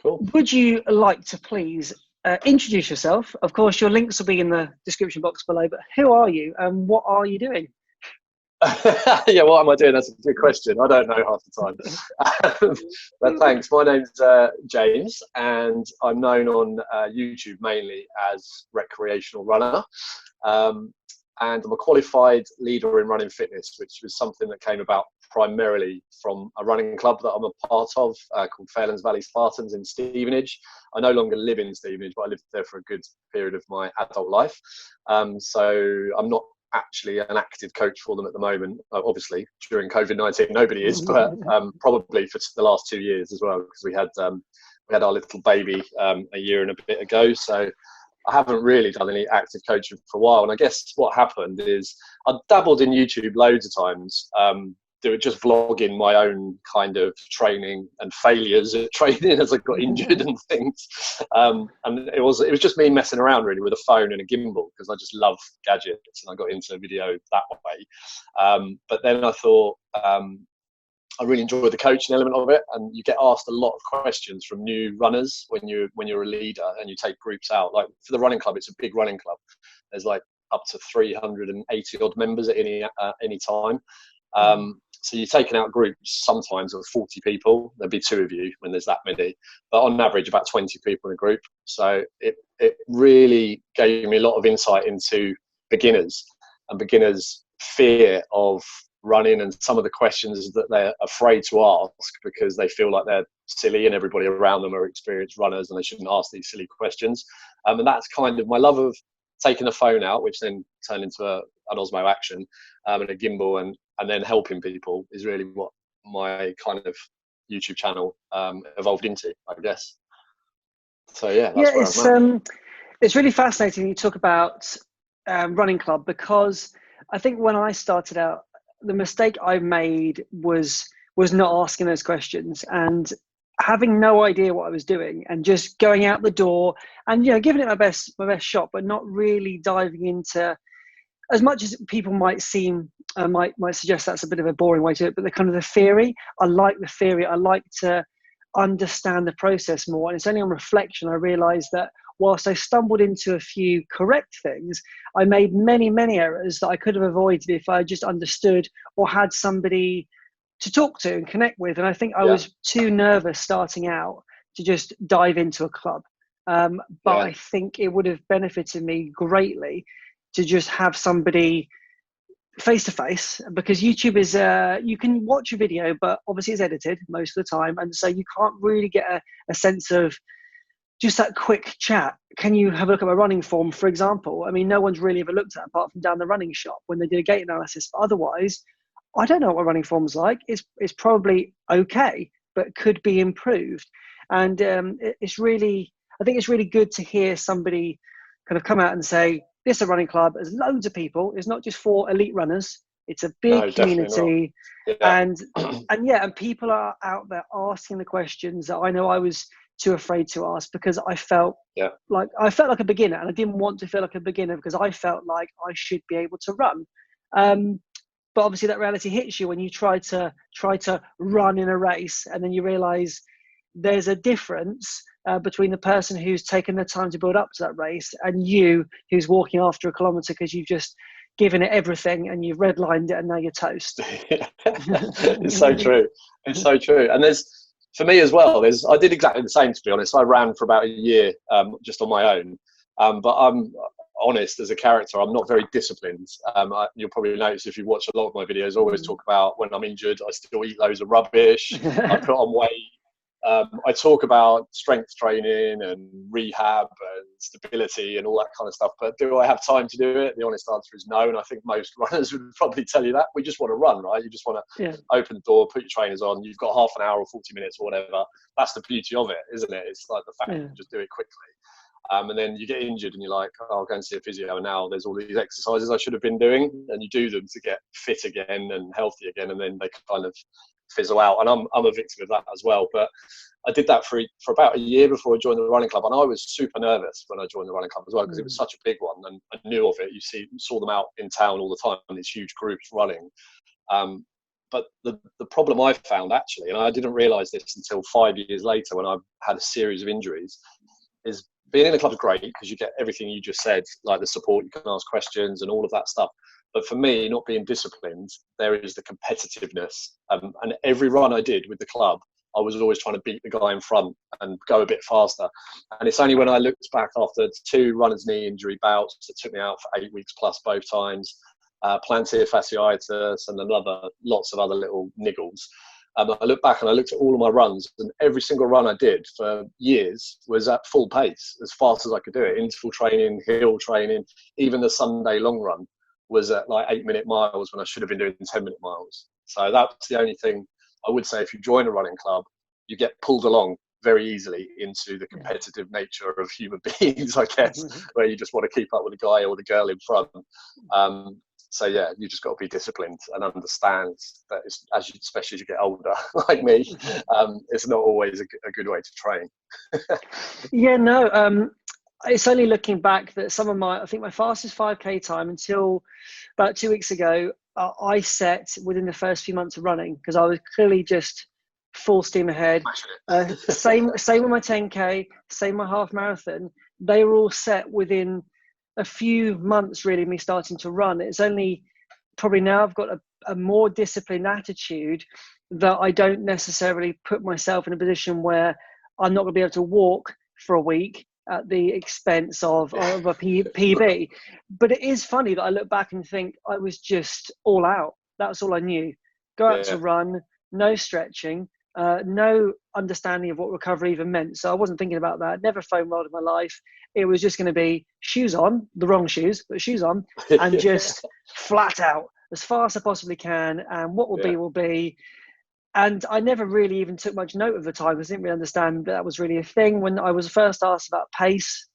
Cool. Would you like to please introduce yourself? Of course, your links will be in the description box below, but who are you and what are you doing? Yeah, what am I doing? That's a good question. I don't know half the time. But thanks. My name's James, and I'm known on YouTube mainly as Recreational Runner. And I'm a qualified leader in running fitness, which was something that came about primarily from a running club that I'm a part of called Fairlands Valley Spartans in Stevenage. I no longer live in Stevenage, but I lived there for a good period of my adult life. So I'm not actually an active coach for them at the moment. Obviously, during COVID-19, nobody is, but probably for the last 2 years as well, because we had our little baby a year and a bit ago. So I haven't really done any active coaching for a while. And I guess what happened is I dabbled in YouTube loads of times, just vlogging my own kind of training and failures at training as I got injured and things. And it was just me messing around really with a phone and a gimbal, because I just love gadgets and I got into video that way. But then I thought, I really enjoy the coaching element of it, and you get asked a lot of questions from new runners when you're a leader and you take groups out. Like for the running club, it's a big running club. There's like up to 380 odd members at any time. So you're taking out groups sometimes of 40 people. There'd be 2 of you when there's that many, but on average about 20 people in a group. So it really gave me a lot of insight into beginners and beginners' fear of running and some of the questions that they're afraid to ask because they feel like they're silly and everybody around them are experienced runners and they shouldn't ask these silly questions. And that's kind of my love of taking a phone out, which then turned into an Osmo Action and a gimbal, and then helping people is really what my kind of YouTube channel evolved into, I guess. So yeah, that's where I'm at. It's really fascinating you talk about running club, because I think when I started out, the mistake I made was not asking those questions and having no idea what I was doing and just going out the door and giving it my best shot, but not really diving into, as much as people might suggest that's a bit of a boring way to do it, but the kind of the theory. I like the theory. I like to understand the process more, and it's only on reflection I realized that whilst I stumbled into a few correct things, I made many, many errors that I could have avoided if I just understood or had somebody to talk to and connect with. And I think I was too nervous starting out to just dive into a club. But I think it would have benefited me greatly to just have somebody face to face, because YouTube is you can watch a video, but obviously it's edited most of the time, and so you can't really get a sense of just that quick chat. Can you have a look at my running form, for example? I mean, no one's really ever looked at it apart from down the running shop when they did a gait analysis. But otherwise, I don't know what my running form's like. It's probably okay, but could be improved. And I think it's really good to hear somebody kind of come out and say, this is a running club. There's loads of people. It's not just for elite runners. It's a big community. And people are out there asking the questions that I know I was too afraid to ask, because I felt like a beginner, and I didn't want to feel like a beginner because I felt like I should be able to run. But obviously that reality hits you when you try to run in a race, and then you realize there's a difference between the person who's taken the time to build up to that race and you who's walking after a kilometre because you've just given it everything and you've redlined it and now you're toast. It's so true. It's so true. And for me as well, I did exactly the same, to be honest. I ran for about a year just on my own. But I'm honest as a character, I'm not very disciplined. You'll probably notice if you watch a lot of my videos, I always talk about when I'm injured, I still eat loads of rubbish. I put on weight. I talk about strength training and rehab and stability and all that kind of stuff, but do I have time to do it? The honest answer is no, and I think most runners would probably tell you that. We just want to run, right? You just want to open the door, put your trainers on, you've got half an hour or 40 minutes or whatever. That's the beauty of it, isn't it? It's like the fact that you just do it quickly. And then you get injured and you're like, oh, I'll go and see a physio, and now there's all these exercises I should have been doing, and you do them to get fit again and healthy again, and then they kind of fizzle out. And I'm a victim of that as well. But I did that for about a year before I joined the running club, and I was super nervous when I joined the running club as well, because it was such a big one, and I knew of it. You saw them out in town all the time, these huge groups running. But but the problem I found actually, and I didn't realize this until 5 years later when I had a series of injuries, is being in a club is great because you get everything you just said, like the support, you can ask questions and all of that stuff. But for me, not being disciplined, there is the competitiveness. And every run I did with the club, I was always trying to beat the guy in front and go a bit faster. And it's only when I looked back after 2 runner's knee injury bouts that took me out for 8 weeks plus both times, plantar fasciitis and lots of other little niggles. I look back and I looked at all of my runs, and every single run I did for years was at full pace, as fast as I could do it. Interval training, hill training, even the Sunday long run was at like 8-minute miles when I should have been doing 10-minute miles. So that's the only thing I would say. If you join a running club, you get pulled along very easily into the competitive nature of human beings, I guess, where you just want to keep up with the guy or the girl in front. So yeah, you just got to be disciplined and understand that, especially as you get older, like me, it's not always a good way to train. Yeah, no, it's only looking back that I think my fastest 5K time until about 2 weeks ago, I set within the first few months of running, because I was clearly just full steam ahead. Same with my 10K, same my half marathon. They were all set within a few months, really, me starting to run. It's only probably now I've got a more disciplined attitude that I don't necessarily put myself in a position where I'm not going to be able to walk for a week at the expense of a PB. But it is funny that I look back and think I was just all out. That's all I knew. Go out to run, no stretching, no understanding of what recovery even meant. So I wasn't thinking about that. Never foam rolled in my life. It was just going to be shoes on, the wrong shoes, but shoes on, and just flat out as fast as I possibly can. And what will be, will be. And I never really even took much note of the time, because I didn't really understand that was really a thing. When I was first asked about pace,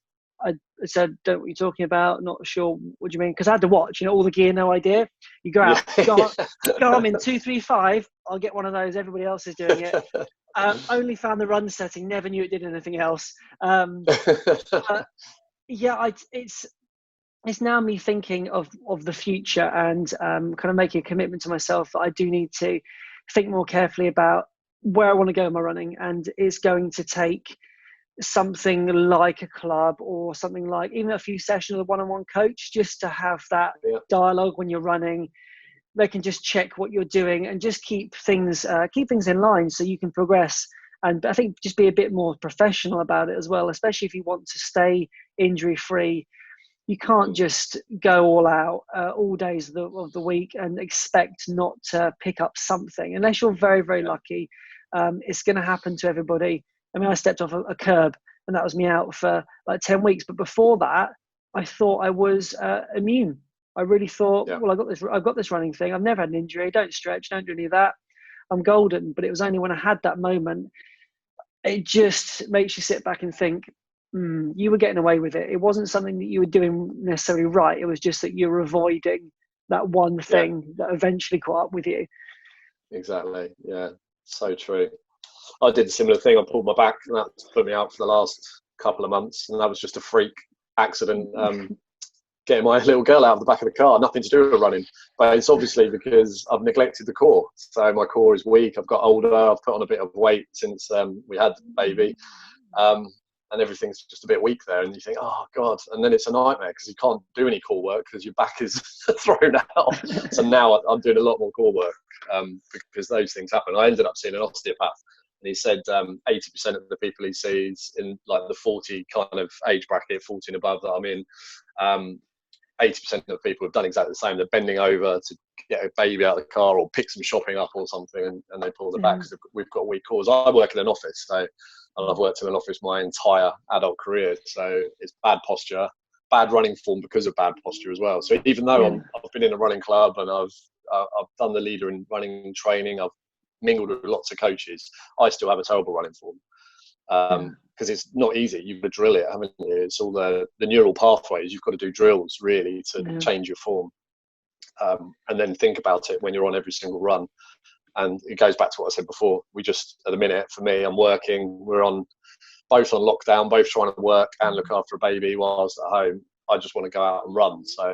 I said, don't know what you're talking about, not sure what you mean. Because I had to watch, all the gear, no idea. You go out, Garmin 235, I'll get one of those, everybody else is doing it. Only found the run setting, never knew it did anything else. It's now me thinking of the future, and kind of making a commitment to myself that I do need to think more carefully about where I want to go in my running, and it's going to take something like a club, or something like even a few sessions with a one-on-one coach, just to have that dialogue when you're running. They can just check what you're doing and just keep things in line so you can progress. And I think just be a bit more professional about it as well, especially if you want to stay injury free. You can't just go all out all days of the week and expect not to pick up something, unless you're very, very lucky. It's going to happen to everybody. I mean, I stepped off a curb and that was me out for like 10 weeks. But before that, I thought I was immune. I really thought, well, I've got this running thing. I've never had an injury. Don't stretch. Don't do any of that. I'm golden. But it was only when I had that moment, it just makes you sit back and think, you were getting away with it. It wasn't something that you were doing necessarily right. It was just that you were avoiding that one thing that eventually caught up with you. Exactly. Yeah. So true. I did a similar thing. I pulled my back, and that put me out for the last couple of months. And that was just a freak accident. Getting my little girl out of the back of the car, nothing to do with running. But it's obviously because I've neglected the core. So my core is weak. I've got older. I've put on a bit of weight since we had the baby. And everything's just a bit weak there. And you think, oh, God. And then it's a nightmare because you can't do any core work because your back is thrown out. So now I'm doing a lot more core work because those things happen. I ended up seeing an osteopath. And he said 80% of the people he sees in like the 40 kind of age bracket, 40 and above that I'm in, 80% of people have done exactly the same. They're bending over to get a baby out of the car or pick some shopping up or something, and they pull their back because we've got weak cores. I work in an office, so I've worked in an office my entire adult career. So it's bad posture, bad running form because of bad posture as well. So even though I've been in a running club and I've done the leader in running and training, I've mingled with lots of coaches, I still have a terrible running form. Because it's not easy. You've got to drill it, haven't you? It's all the neural pathways. You've got to do drills really to change your form, and then think about it when you're on every single run. And it goes back to what I said before. We just, at the minute, for me, I'm working. We're both on lockdown, both trying to work and look after a baby whilst at home. I just want to go out and run. So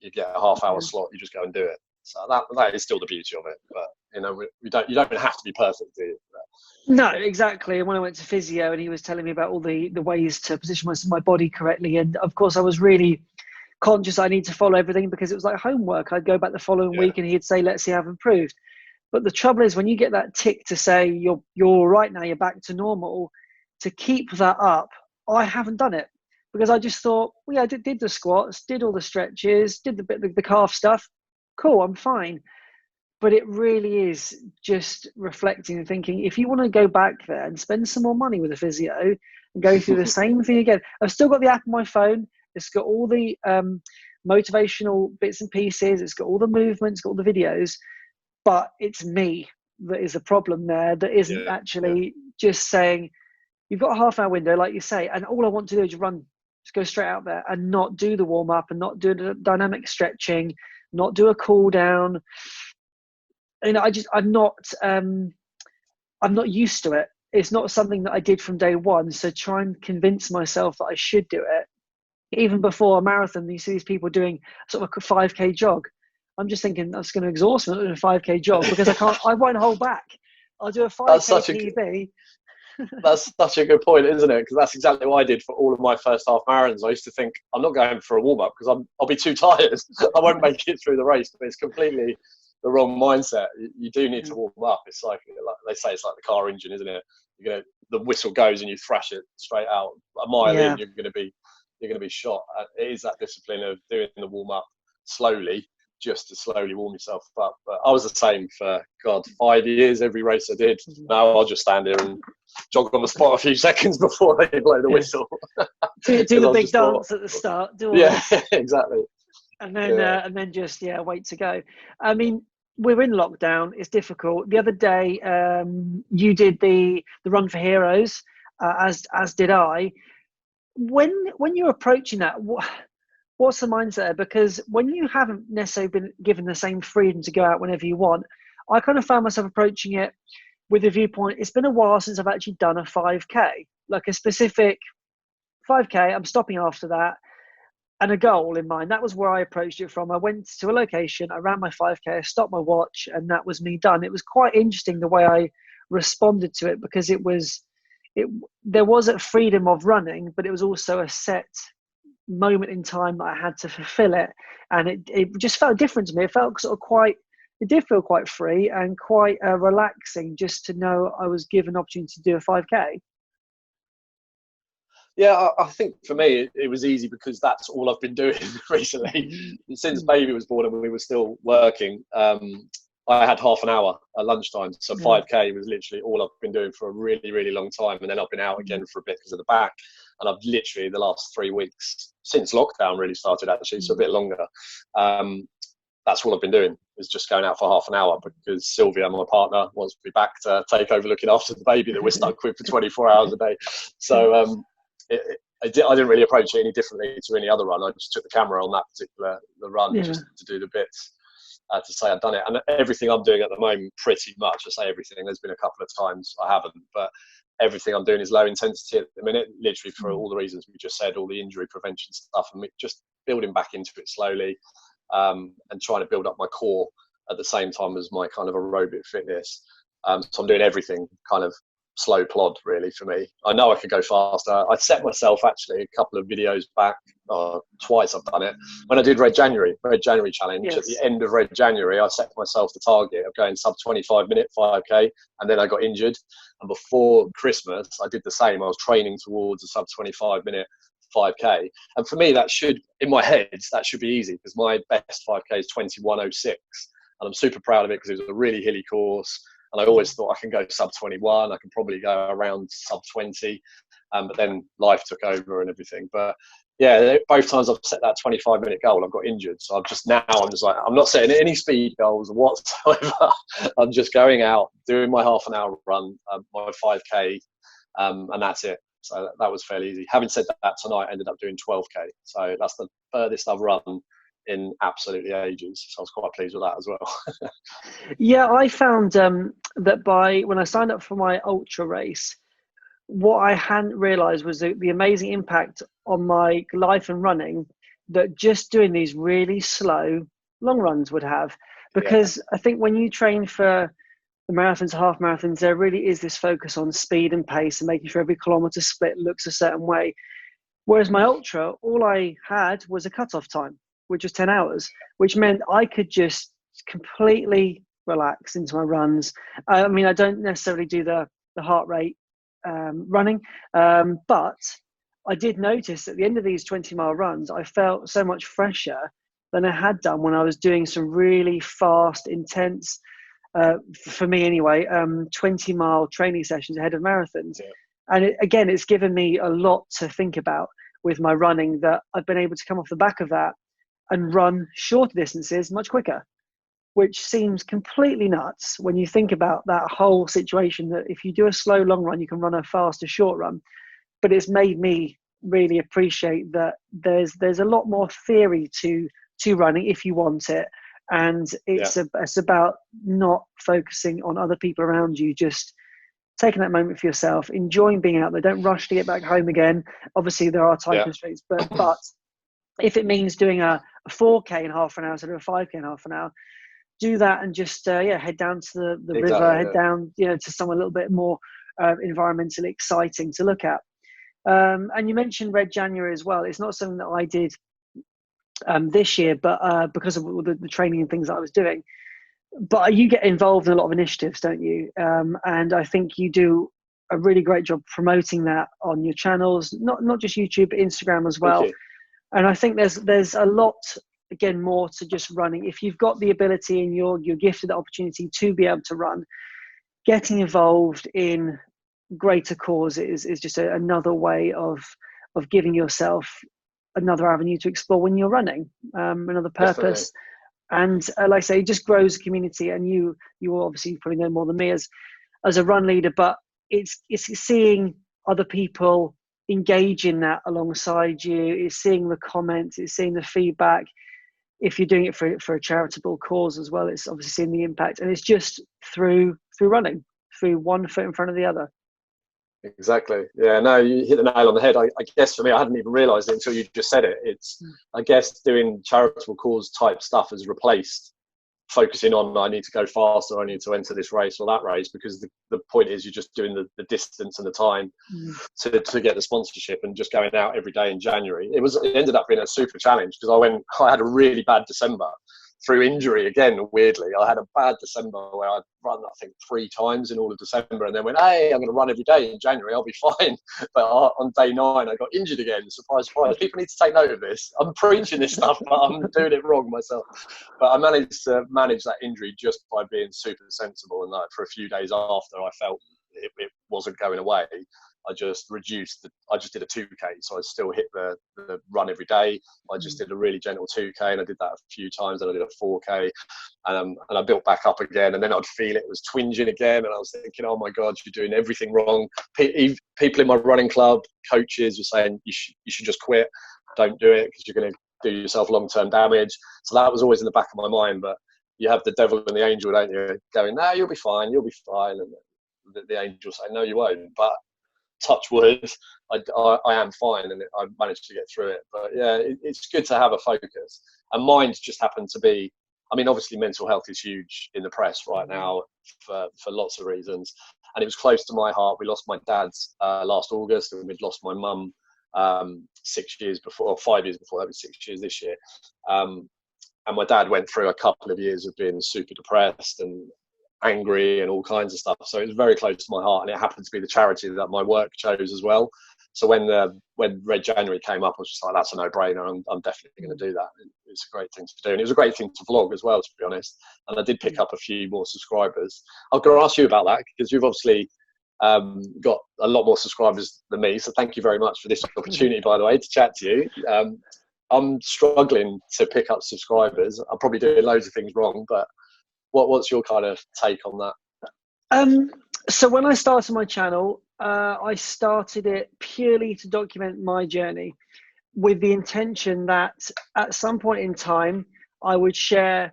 you get a half-hour slot, you just go and do it. So that is still the beauty of it. But you know, you don't have to be perfect, do you? No, exactly. And when I went to physio and he was telling me about all the ways to position my body correctly, and of course I was really conscious I need to follow everything because it was like homework. I'd go back the following week and he'd say, let's see how I've improved. But the trouble is when you get that tick to say you're all right now, you're back to normal, to keep that up, I haven't done it because I just thought, well, yeah, I did the squats, did all the stretches, did the calf stuff. Cool, I'm fine. But it really is just reflecting and thinking, if you want to go back there and spend some more money with a physio and go through the same thing again, I've still got the app on my phone. It's got all the motivational bits and pieces. It's got all the movements, got all the videos, but it's me that is the problem there. That isn't actually just saying, you've got a half-hour window, like you say, and all I want to do is run, just go straight out there and not do the warm-up and not do the dynamic stretching, not do a cool down. You know, I'm not used to it. It's not something that I did from day one. So try and convince myself that I should do it. Even before a marathon, you see these people doing sort of a 5K jog. I'm just thinking that's going to exhaust me doing a 5K jog because I won't hold back. I'll do a 5K PB. That's such a good point, isn't it? Because that's exactly what I did for all of my first half marathons. I used to think I'm not going for a warm up because I'll be too tired. I won't make it through the race. But it's completely the wrong mindset. You do need to warm up. It's like they say, it's like the car engine, isn't it? The whistle goes and you thrash it straight out. A mile in, you're going to be shot. It is that discipline of doing the warm up slowly, just to slowly warm yourself up. But I was the same for 5 years. Every race I did. Now I'll just stand here and jog on the spot a few seconds before they blow the whistle. do the big dance at the start. Exactly. And then just wait to go. I mean, we're in lockdown. It's difficult. The other day, you did the Run for Heroes, as did I. When you're approaching that, what's the mindset? Because when you haven't necessarily been given the same freedom to go out whenever you want, I kind of found myself approaching it with a viewpoint. It's been a while since I've actually done a 5K, like a specific 5K. I'm stopping after that. And a goal in mind. That was where I approached it from. I went to a location, I ran my 5K, I stopped my watch, and that was me done. It was quite interesting the way I responded to it because there was a freedom of running, but it was also a set moment in time that I had to fulfill it. And it just felt different to me. It felt it did feel quite free and quite relaxing just to know I was given an opportunity to do a 5K. Yeah, I think for me it was easy because that's all I've been doing recently. Since baby was born and we were still working, I had half an hour at lunchtime. So 5K was literally all I've been doing for a really, really long time. And then I've been out again for a bit because of the back. And I've literally the last 3 weeks, since lockdown really started actually, so a bit longer, that's all I've been doing is just going out for half an hour because Sylvia, my partner, wants to be back to take over looking after the baby that we're stuck with for 24 hours a day. So I didn't really approach it any differently to any other run. I just took the camera on that particular run just to do the bits to say I've done it. And everything I'm doing at the moment, pretty much, I say everything, there's been a couple of times I haven't, but everything I'm doing is low intensity at the minute, literally for all the reasons we just said, all the injury prevention stuff, and just building back into it slowly and trying to build up my core at the same time as my kind of aerobic fitness. So I'm doing everything kind of slow plod really for me. I know I could go faster. I set myself actually a couple of videos back, twice I've done it. When I did Red January challenge, at the end of Red January, I set myself the target of going sub 25 minute 5K, and then I got injured. And before Christmas, I did the same. I was training towards a sub 25 minute 5K. And for me, in my head, that should be easy because my best 5K is 21:06. And I'm super proud of it because it was a really hilly course. And I always thought I can go sub 21, I can probably go around sub 20, but then life took over and everything. But yeah, both times I've set that 25-minute goal, I've got injured. So I'm just like, I'm not setting any speed goals whatsoever. I'm just going out, doing my half an hour run, my 5K, and that's it. So that was fairly easy. Having said that, tonight I ended up doing 12K. So that's the furthest I've run in absolutely ages, so I was quite pleased with that as well. Yeah, I found that when I signed up for my ultra race, what I hadn't realised was the amazing impact on my life and running that just doing these really slow long runs would have, Yeah, because I think when you train for the marathons, half marathons, there really is this focus on speed and pace and making sure every kilometer split looks a certain way. Whereas my ultra, all I had was a cutoff time, which was 10 hours, which meant I could just completely relax into my runs. I mean, I don't necessarily do the heart rate running, but I did notice at the end of these 20-mile runs, I felt so much fresher than I had done when I was doing some really fast, intense, for me anyway, 20-mile training sessions ahead of marathons. yeah, And again, it's given me a lot to think about with my running, that I've been able to come off the back of that and run shorter distances much quicker, which seems completely nuts when you think about that whole situation, that if you do a slow long run, you can run a faster short run. But it's made me really appreciate that there's a lot more theory to running if you want it. And yeah, it's about not focusing on other people around you, just taking that moment for yourself, enjoying being out there. Don't rush to get back home again. Obviously, there are time yeah. constraints, but if it means doing a 4K in half an hour instead of a 5K in half an hour, do that, and just head down to the river, Exactly. head Yeah. down to somewhere a little bit more environmentally exciting to look at. And you mentioned Red January as well. It's not something that I did this year, but because of the training and things that I was doing. But you get involved in a lot of initiatives, don't you? And I think you do a really great job promoting that on your channels, not just YouTube, but Instagram as Thank well. you. And I think there's a lot, again, more to just running. If you've got the ability and you're gifted the opportunity to be able to run, getting involved in greater causes is just another way of giving yourself another avenue to explore when you're running, another Definitely. purpose. And like I say, it just grows the community. And you obviously probably know more than me as a run leader, but it's seeing other people engage in that alongside you. It's seeing the comments, it's seeing the feedback. If you're doing it for a charitable cause as well, it's obviously seeing the impact. And it's just through running, through one foot in front of the other. Exactly. Yeah, no, you hit the nail on the head. I guess for me, I hadn't even realized it until you just said it. It's, I guess, doing charitable cause type stuff has replaced focusing on, I need to go faster, I need to enter this race or that race, because the point is you're just doing the distance and the time to get the sponsorship, and just going out every day in January. It ended up being a super challenge, because I had a really bad December through injury again. Weirdly, I had a bad December where I'd run, I think, 3 times in all of December, and then went, hey, I'm going to run every day in January, I'll be fine. But on day 9 I got injured again. Surprise, surprise. People need to take note of this. I'm preaching this stuff, but I'm doing it wrong myself. But I managed to manage that injury just by being super sensible, and like for a few days after I felt it wasn't going away, I just did a 2K, so I still hit the run every day. I just did a really gentle 2K, and I did that a few times, and I did a 4K, and I built back up again, and then I'd feel it was twinging again, and I was thinking, oh my God, you're doing everything wrong. People in my running club, coaches, were saying you should just quit, don't do it, because you're going to do yourself long-term damage. So that was always in the back of my mind, but you have the devil and the angel, don't you, going, no, you'll be fine, and the angel saying, no, you won't. But touch wood, I am fine, and I managed to get through it. But yeah, it's good to have a focus. And mine just happened to be, I mean, obviously mental health is huge in the press right now for lots of reasons. And it was close to my heart. We lost my dad last August, and we'd lost my mum 6 years before, or 5 years before. That was 6 years this year. And my dad went through a couple of years of being super depressed and angry and all kinds of stuff. So it was very close to my heart, and it happened to be the charity that my work chose as well. So when Red January came up, I was just like, that's a no-brainer. I'm definitely going to do that. It's a great thing to do, and it was a great thing to vlog as well, to be honest. And I did pick up a few more subscribers. I'm going to ask you about that, because you've obviously got a lot more subscribers than me. So thank you very much for this opportunity, by the way, to chat to you. I'm struggling to pick up subscribers. I'm probably doing loads of things wrong, but what's your kind of take on that? So when I started my channel, I started it purely to document my journey, with the intention that at some point in time, I would share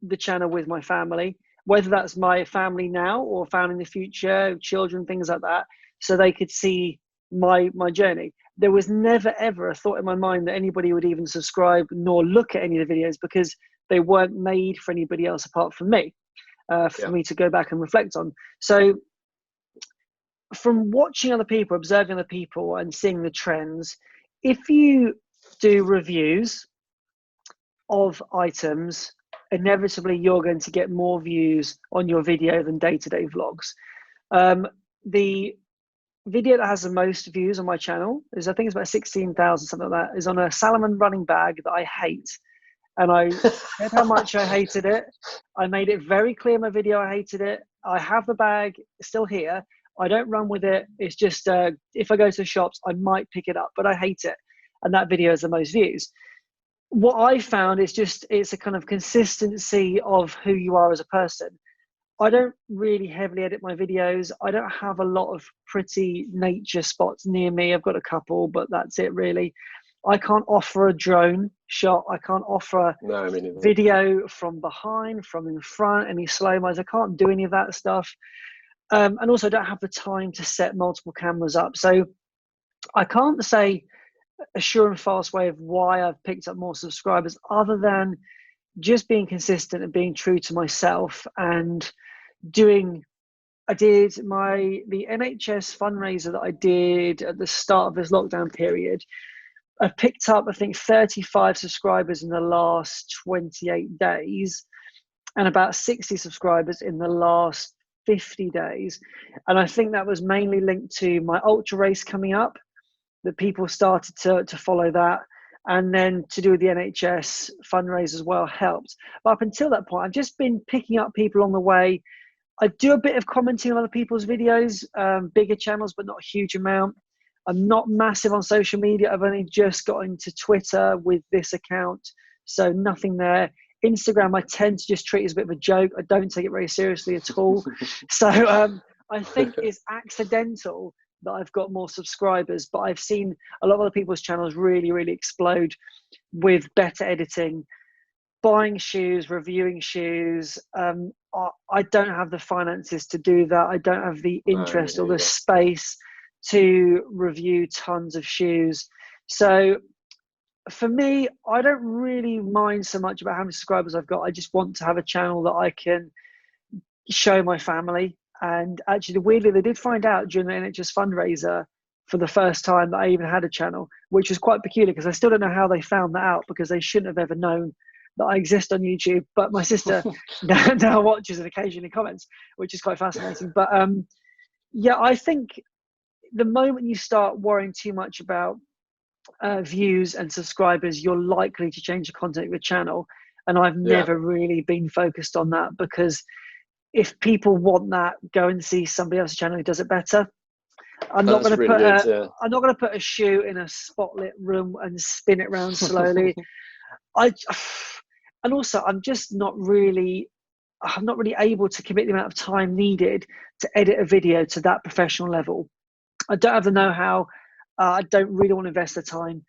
the channel with my family, whether that's my family now or family in the future, children, things like that, so they could see my journey. There was never ever a thought in my mind that anybody would even subscribe nor look at any of the videos, because they weren't made for anybody else apart from me, for me to go back and reflect on. So from watching other people, observing other people and seeing the trends, if you do reviews of items, inevitably you're going to get more views on your video than day-to-day vlogs. The video that has the most views on my channel is, I think it's about 16,000, something like that, is on a Salomon running bag that I hate. And I said how much I hated it. I made it very clear in my video I hated it. I have the bag still here. I don't run with it. It's just, if I go to the shops, I might pick it up, but I hate it. And that video has the most views. What I found is just, it's a kind of consistency of who you are as a person. I don't really heavily edit my videos. I don't have a lot of pretty nature spots near me. I've got a couple, but that's it really. I can't offer a drone shot. I can't offer video from behind, from in front, any slow-mos. I can't do any of that stuff. And also I don't have the time to set multiple cameras up. So I can't say a sure and fast way of why I've picked up more subscribers, other than just being consistent and being true to myself and doing. I did the NHS fundraiser that I did at the start of this lockdown period. I've picked up, I think, 35 subscribers in the last 28 days and about 60 subscribers in the last 50 days. And I think that was mainly linked to my ultra race coming up, that people started to follow that. And then to do with the NHS fundraiser as well helped. But up until that point, I've just been picking up people on the way. I do a bit of commenting on other people's videos, bigger channels, but not a huge amount. I'm not massive on social media. I've only just got into Twitter with this account, so nothing there. Instagram, I tend to just treat as a bit of a joke. I don't take it very seriously at all. So I think it's accidental that I've got more subscribers, but I've seen a lot of other people's channels really, really explode with better editing, buying shoes, reviewing shoes. I don't have the finances to do that. I don't have the interest or the space to review tons of shoes. So for me, I don't really mind so much about how many subscribers I've got. I just want to have a channel that I can show my family. And actually, weirdly, they did find out during the NHS fundraiser for the first time that I even had a channel, which was quite peculiar because I still don't know how they found that out, because they shouldn't have ever known that I exist on YouTube. But my sister now watches and occasionally comments, which is quite fascinating. But yeah, I think the moment you start worrying too much about views and subscribers, you're likely to change the content of your channel. And I've never really been focused on that, because if people want that, go and see somebody else's channel who does it better. I'm not going to put a shoe in a spotlit room and spin it around slowly. And also I'm not really able to commit the amount of time needed to edit a video to that professional level. I don't have the know-how. I don't really want to invest the time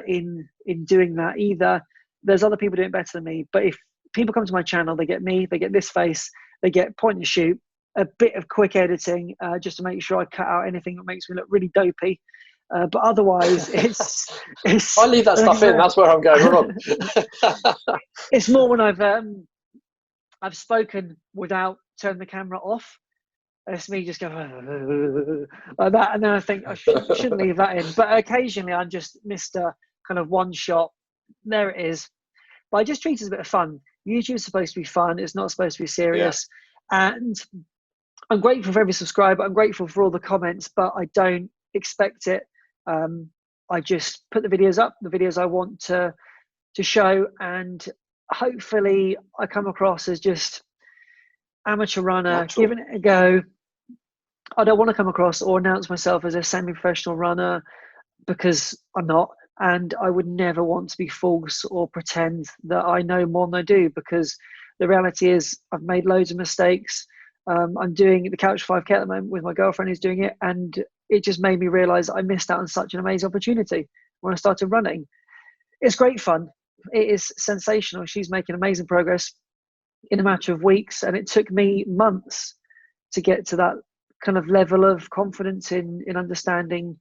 in doing that either. There's other people doing it better than me. But if people come to my channel, they get me, they get this face, they get point and shoot, a bit of quick editing just to make sure I cut out anything that makes me look really dopey. But otherwise, it's I leave that stuff in. That's where I'm going wrong. It's more when I've spoken without turning the camera off. It's me just going like that, and then I think I shouldn't leave that in. But occasionally, I just missed a kind of one shot. There it is. But I just treat it as a bit of fun. YouTube is supposed to be fun. It's not supposed to be serious. Yeah. And I'm grateful for every subscriber. I'm grateful for all the comments, but I don't expect it. I just put the videos up, the videos I want to show, and hopefully I come across as just amateur runner, giving it a go. I don't want to come across or announce myself as a semi-professional runner, because I'm not, and I would never want to be false or pretend that I know more than I do, because the reality is I've made loads of mistakes. I'm doing the Couch 5K at the moment with my girlfriend who's doing it, and it just made me realize I missed out on such an amazing opportunity when I started running. It's great fun. It is sensational. She's making amazing progress in a matter of weeks, and it took me months to get to that kind of level of confidence in understanding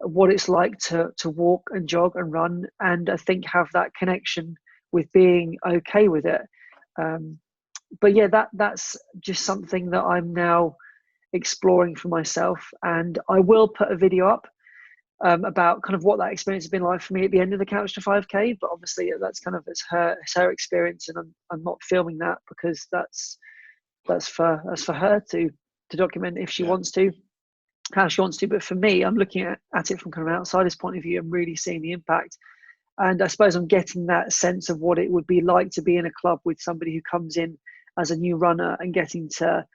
what it's like to walk and jog and run, and I think have that connection with being okay with it. But yeah, that's just something that I'm now exploring for myself, and I will put a video up about kind of what that experience has been like for me at the end of the Couch to 5K. But obviously, that's kind of it's her experience, and I'm not filming that because that's for her to document if she wants to, how she wants to. But for me, I'm looking at it from kind of an outsider's point of view and really seeing the impact. And I suppose I'm getting that sense of what it would be like to be in a club with somebody who comes in as a new runner and getting to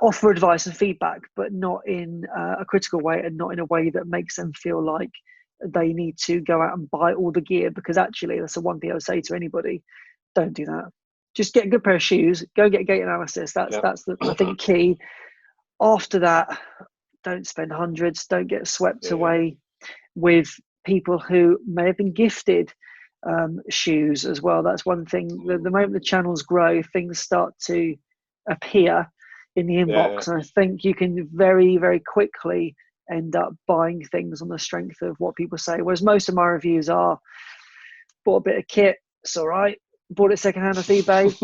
offer advice and feedback, but not in a critical way, and not in a way that makes them feel like they need to go out and buy all the gear. Because actually, that's the one thing I would say to anybody: don't do that. Just get a good pair of shoes. Go get gait analysis. That's the, I think, key. After that, don't spend hundreds. Don't get swept away with people who may have been gifted shoes as well. That's one thing. The moment the channels grow, things start to appear in the inbox, and I think you can very, very quickly end up buying things on the strength of what people say. Whereas most of my reviews are, bought a bit of kit, it's all right. Bought it secondhand off eBay.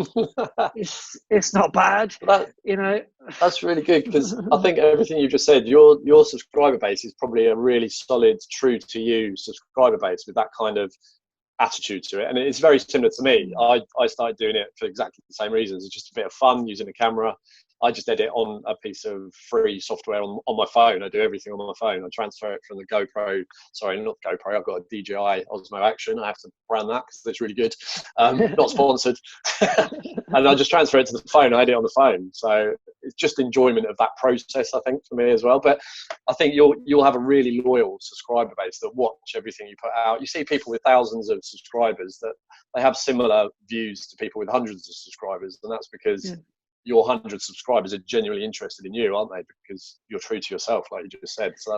it's not bad. That's really good, because I think everything you just said, your subscriber base is probably a really solid, true to you subscriber base with that kind of attitude to it, and it's very similar to me. I started doing it for exactly the same reasons. It's just a bit of fun using a camera. I just edit on a piece of free software on my phone. I do everything on my phone. I transfer it from the GoPro. Sorry, not GoPro. I've got a DJI Osmo Action. I have to brand that because it's really good. Not sponsored. And I just transfer it to the phone. I edit on the phone. So it's just enjoyment of that process, I think, for me as well. But I think you'll have a really loyal subscriber base that watch everything you put out. You see people with thousands of subscribers that they have similar views to people with hundreds of subscribers, and that's because your 100 subscribers are genuinely interested in you, aren't they? Because you're true to yourself, like you just said. So I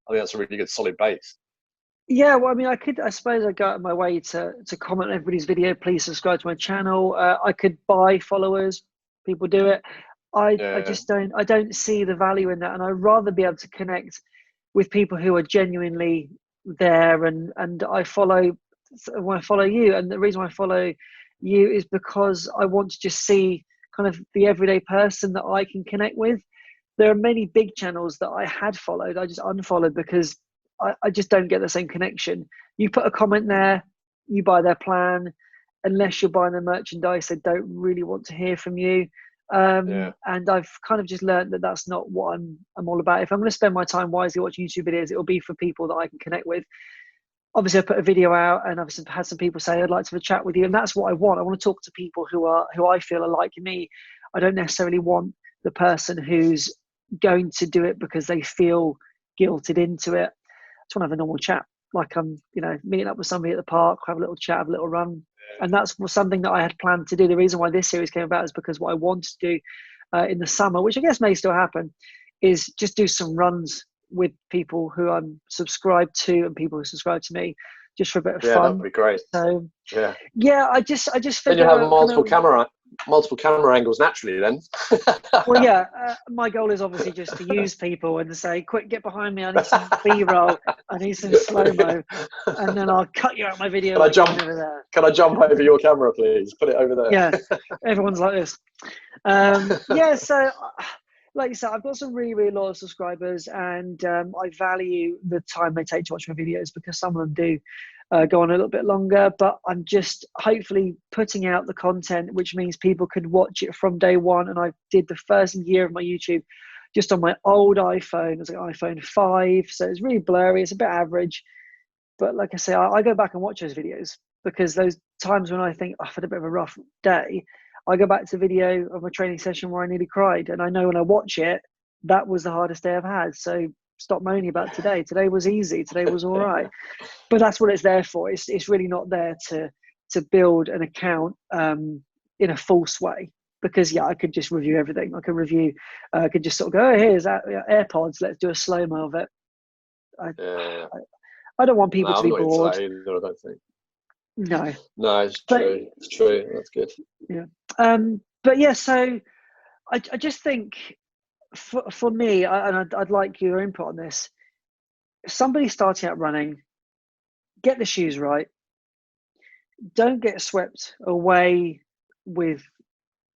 think that's a really good, solid base. Yeah, well, I mean, I suppose I go out of my way to comment on everybody's video. Please subscribe to my channel. I could buy followers. People do it. I just don't see the value in that, and I'd rather be able to connect with people who are genuinely there. And I follow you, and the reason I follow you is because I want to just see kind of the everyday person that I can connect with. There are many big channels that I had followed, I just unfollowed because I just don't get the same connection. You put a comment there, you buy their plan, unless you're buying their merchandise, they don't really want to hear from you. And I've kind of just learned that that's not what I'm all about. If I'm going to spend my time wisely watching YouTube videos, it'll be for people that I can connect with. Obviously, I put a video out, and I've had some people say, I'd like to have a chat with you. And that's what I want. I want to talk to people who I feel are like me. I don't necessarily want the person who's going to do it because they feel guilted into it. I just want to have a normal chat. Like I'm, meeting up with somebody at the park, have a little chat, have a little run. And that's something that I had planned to do. The reason why this series came about is because what I wanted to do in the summer, which I guess may still happen, is just do some runs with people who I'm subscribed to and people who subscribe to me, just for a bit of fun. Yeah, that'd be great. So I just then figured you have multiple camera angles naturally then. Well, yeah, my goal is obviously just to use people and say, quick, get behind me, I need some B-roll, I need some slow-mo, and then I'll cut you out my video. Can I jump over your camera, please? Put it over there. Yeah, everyone's like this. So like you said, I've got some really, really loyal subscribers, and I value the time they take to watch my videos, because some of them do go on a little bit longer. But I'm just hopefully putting out the content, which means people could watch it from day one. And I did the first year of my YouTube just on my old iPhone. It was like iPhone 5, so it's really blurry. It's a bit average. But like I say, I go back and watch those videos, because those times when I think I've had a bit of a rough day, I go back to the video of my training session where I nearly cried. And I know when I watch it, that was the hardest day I've had. So stop moaning about today. Today was easy. Today was all right. But that's what it's there for. It's really not there to build an account in a false way. Because, I could just review everything. I could just sort of go, oh, here's AirPods. Let's do a slow-mo of it. I don't want people to be bored. Either, I don't think. No, it's true. It's true. That's good. Yeah. So I just think for me, I'd like your input on this. If somebody starting out running, get the shoes right. don't get swept away with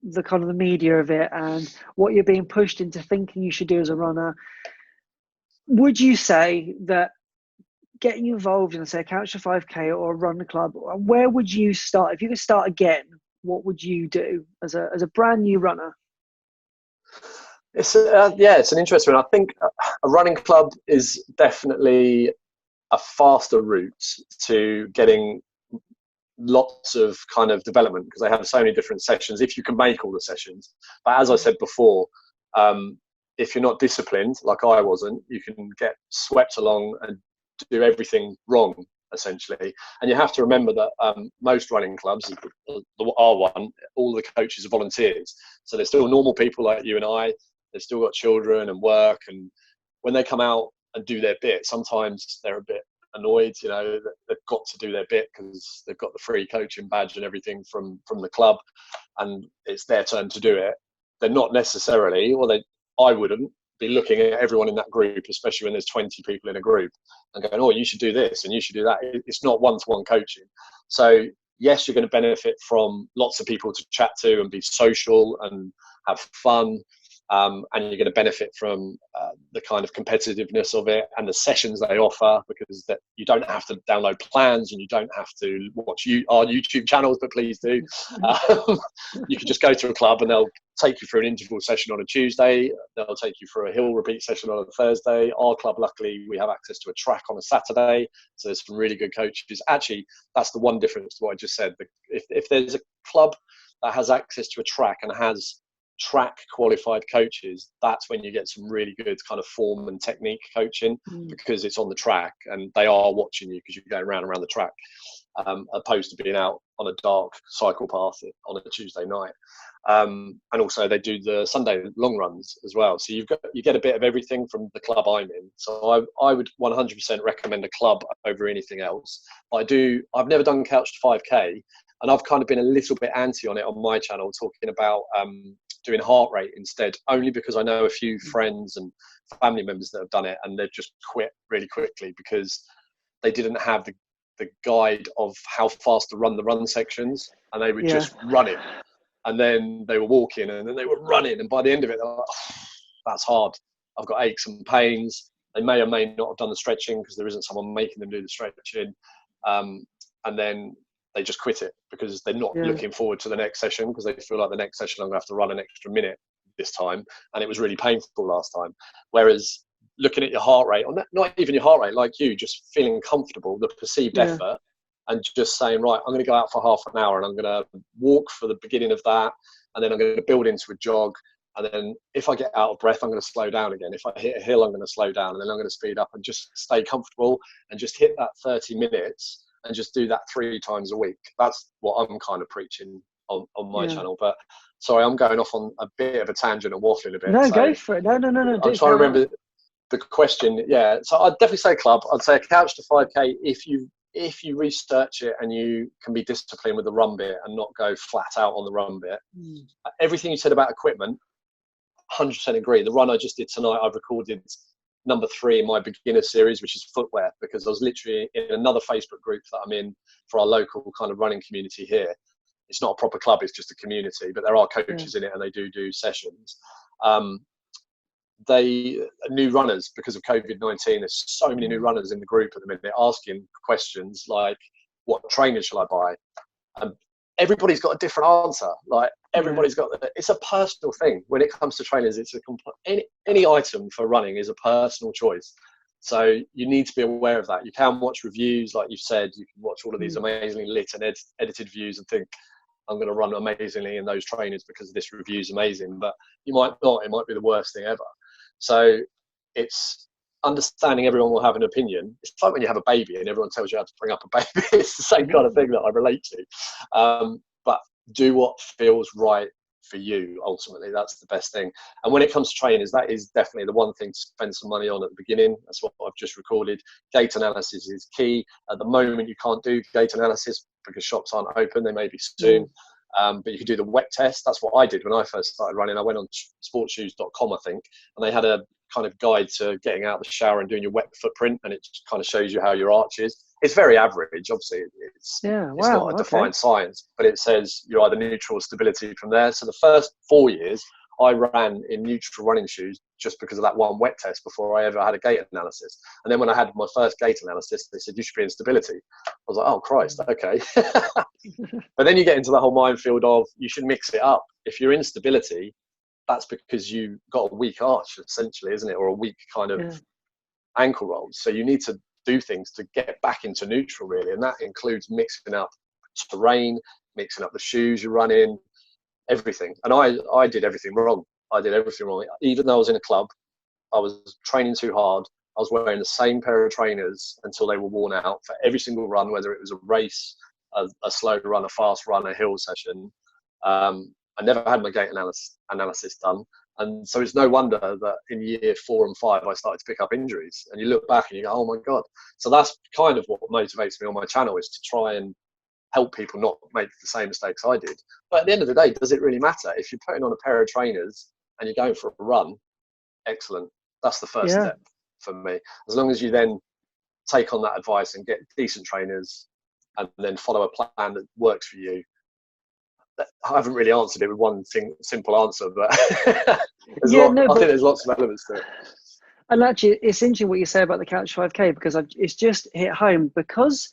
the kind of the media of it and what you're being pushed into thinking you should do as a runner. Would you say that getting involved in, say, a Couch to 5K or a run club, where would you start? If you could start again, what would you do as a brand new runner? It's it's an interesting one. I think a running club is definitely a faster route to getting lots of kind of development, because they have so many different sessions if you can make all the sessions. But as I said before, if you're not disciplined, like I wasn't, you can get swept along and do everything wrong, essentially. And you have to remember that most running clubs, our one, all the coaches are volunteers. So they're still normal people like you and I. They've still got children and work. And when they come out and do their bit, sometimes they're a bit annoyed, you know, that they've got to do their bit because they've got the free coaching badge and everything from the club, and it's their turn to do it. They're not necessarily, I wouldn't be looking at everyone in that group, especially when there's 20 people in a group, and going, oh, you should do this and you should do that. It's not one-to-one coaching. So yes, you're going to benefit from lots of people to chat to and be social and have fun. And you're going to benefit from the kind of competitiveness of it and the sessions they offer, because that you don't have to download plans and you don't have to watch our YouTube channels, but please do. You can just go to a club and they'll take you through an interval session on a Tuesday. They'll take you through a hill repeat session on a Thursday. Our club, luckily, we have access to a track on a Saturday. So there's some really good coaches. Actually, that's the one difference to what I just said. If there's a club that has access to a track and has track qualified coaches, that's when you get some really good kind of form and technique coaching, because it's on the track and they are watching you because you're going round and round the track, opposed to being out on a dark cycle path on a Tuesday night. And also they do the Sunday long runs as well, so you get a bit of everything from the club I'm in. So I would 100% recommend a club over anything else. I've never done Couch to 5K, and I've kind of been a little bit anti on it on my channel, talking about doing heart rate instead, only because I know a few friends and family members that have done it and they've just quit really quickly because they didn't have the guide of how fast to run the run sections, and they were just running, and then they were walking, and then they were running, and by the end of it they're like, oh, that's hard, I've got aches and pains. They may or may not have done the stretching because there isn't someone making them do the stretching, and then they just quit it because they're not looking forward to the next session, because they feel like the next session I'm going to have to run an extra minute this time, and it was really painful last time. Whereas looking at your heart rate, or not even your heart rate, like you, just feeling comfortable, the perceived effort, and just saying, right, I'm going to go out for half an hour and I'm going to walk for the beginning of that, and then I'm going to build into a jog, and then if I get out of breath, I'm going to slow down again. If I hit a hill, I'm going to slow down, and then I'm going to speed up, and just stay comfortable and just hit that 30 minutes and just do that 3 times a week. That's what I'm kind of preaching on my channel. But sorry, I'm going off on a bit of a tangent and waffling a bit. No, go for it. No. I'm trying to remember the question. Yeah, so I'd definitely say club. I'd say a Couch to 5K if you research it and you can be disciplined with the run bit and not go flat out on the run bit. Everything you said about equipment, 100% agree. The run I just did tonight, I've recorded number 3 in my beginner series, which is Footwear, because I was literally in another Facebook group that I'm in for our local kind of running community here. It's not a proper club, it's just a community, but there are coaches in it and they do sessions. New runners, because of COVID-19, there's so many new runners in the group at the minute asking questions like, what trainers shall I buy? Everybody's got a different answer. Like everybody's got, it's a personal thing. When it comes to trainers, it's any item for running is a personal choice. So you need to be aware of that. You can watch reviews, like you've said, you can watch all of these amazingly lit and edited views and think, I'm going to run amazingly in those trainers because this review is amazing, but you might not. It might be the worst thing ever. So it's understanding everyone will have an opinion. It's like when you have a baby and everyone tells you how to bring up a baby. It's the same kind of thing that I relate to. But do what feels right for you. Ultimately, that's the best thing. And when it comes to trainers, that is definitely the one thing to spend some money on at the beginning. That's what I've just recorded. Gait analysis is key. At the moment, you can't do gait analysis because shops aren't open. They may be soon. But you can do the wet test. That's what I did when I first started running. I went on sportshoes.com, I think, and they had a kind of guide to getting out of the shower and doing your wet footprint, and it kind of shows you how your arch is. it's very average. Obviously, it's wow, not a defined science, but it says you're either neutral or stability from there. So the first 4 years, I ran in neutral running shoes just because of that one wet test before I ever had a gait analysis. And then when I had my first gait analysis, they said you should be in stability. I was like, oh Christ, okay. But then you get into the whole minefield of you should mix it up. If you're in stability, that's because you got a weak arch, essentially, isn't it, or a weak kind of ankle roll. So you need to do things to get back into neutral, really, and that includes mixing up terrain, mixing up the shoes you run in, everything. And I did everything wrong. Even though I was in a club, I was training too hard. I was wearing the same pair of trainers until they were worn out for every single run, whether it was a race, a slow run, a fast run, a hill session. I never had my gait analysis done. And so it's no wonder that in year 4 and 5, I started to pick up injuries. And you look back and you go, oh my God. So that's kind of what motivates me on my channel, is to try and help people not make the same mistakes I did. But at the end of the day, does it really matter? If you're putting on a pair of trainers and you're going for a run, excellent. That's the first step for me. As long as you then take on that advice and get decent trainers and then follow a plan that works for you. I haven't really answered it with one simple answer, but I think there's lots of elements to it. And actually, it's interesting what you say about the Couch 5K, because it's just hit home. Because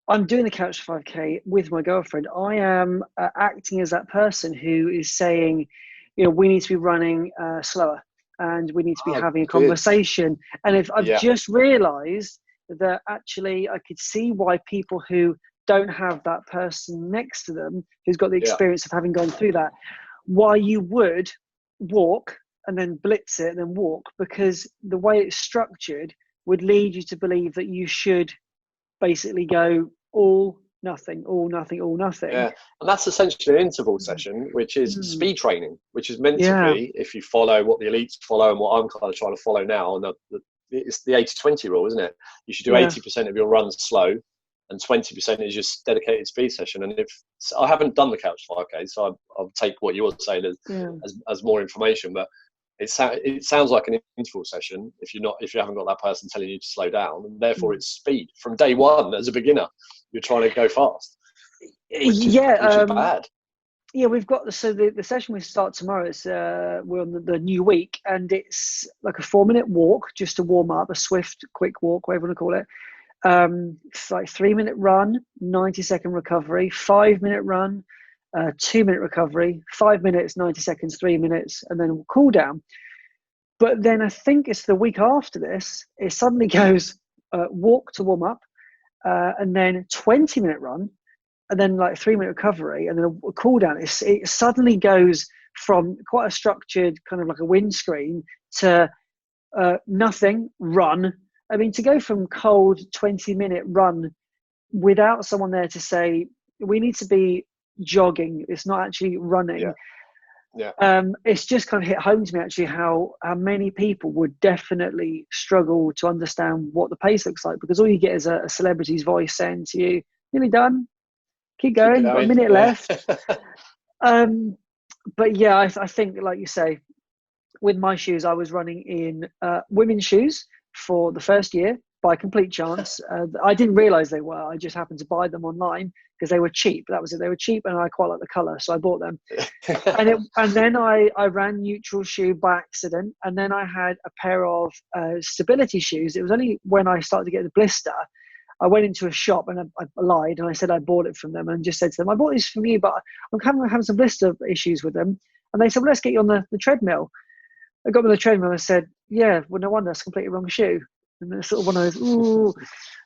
I'm doing the Couch 5K with my girlfriend, I am acting as that person who is saying, we need to be running slower, and we need to be having a conversation. And if I've just realised that actually I could see why people who don't have that person next to them who's got the experience of having gone through that, why you would walk and then blitz it and then walk, because the way it's structured would lead you to believe that you should basically go all nothing. Yeah, and that's essentially an interval session, which is speed training, which is meant to be, if you follow what the elites follow and what I'm kind of trying to follow now, and it's the 80-20 rule, isn't it? You should do 80% of your runs slow, and 20% is just dedicated speed session. And if I haven't done the Couch 5K, so I'll take what you're saying as more information, but it sounds like an interval session if you haven't got that person telling you to slow down, and therefore it's speed from day one. As a beginner, you're trying to go fast, which is bad. Yeah, we've got the session we start tomorrow. It's we're on the new week, and it's like a 4-minute walk just to warm up, a swift, quick walk, whatever you want to call it. It's like 3-minute run, 90-second recovery, 5-minute run, 2-minute recovery, 5 minutes, 90 seconds, 3 minutes, and then cool down. But then I think it's the week after this, it suddenly goes walk to warm up, and then 20-minute run, and then like 3-minute recovery, and then a cool down. It suddenly goes from quite a structured kind of like a windscreen to nothing, run. I mean, to go from cold 20-minute run without someone there to say, we need to be jogging, it's not actually running. It's just kind of hit home to me actually how many people would definitely struggle to understand what the pace looks like, because all you get is a celebrity's voice saying to you, nearly done, keep going, got a minute left. But yeah, I think, like you say, with my shoes, I was running in women's shoes for the first year by complete chance. I didn't realize they were. I just happened to buy them online because they were cheap. That was it. They were cheap, and I quite like the color, so I bought them. and then I ran neutral shoe by accident, and then I had a pair of stability shoes. It was only when I started to get the blister, I went into a shop and I lied, and I said I bought it from them, and just said to them, I bought these from you, but I'm having some blister issues with them. And they said, well, let's get you on the treadmill. I got me on the treadmill and I said, yeah, well, no wonder, that's completely wrong shoe. And it's sort of one of those, ooh,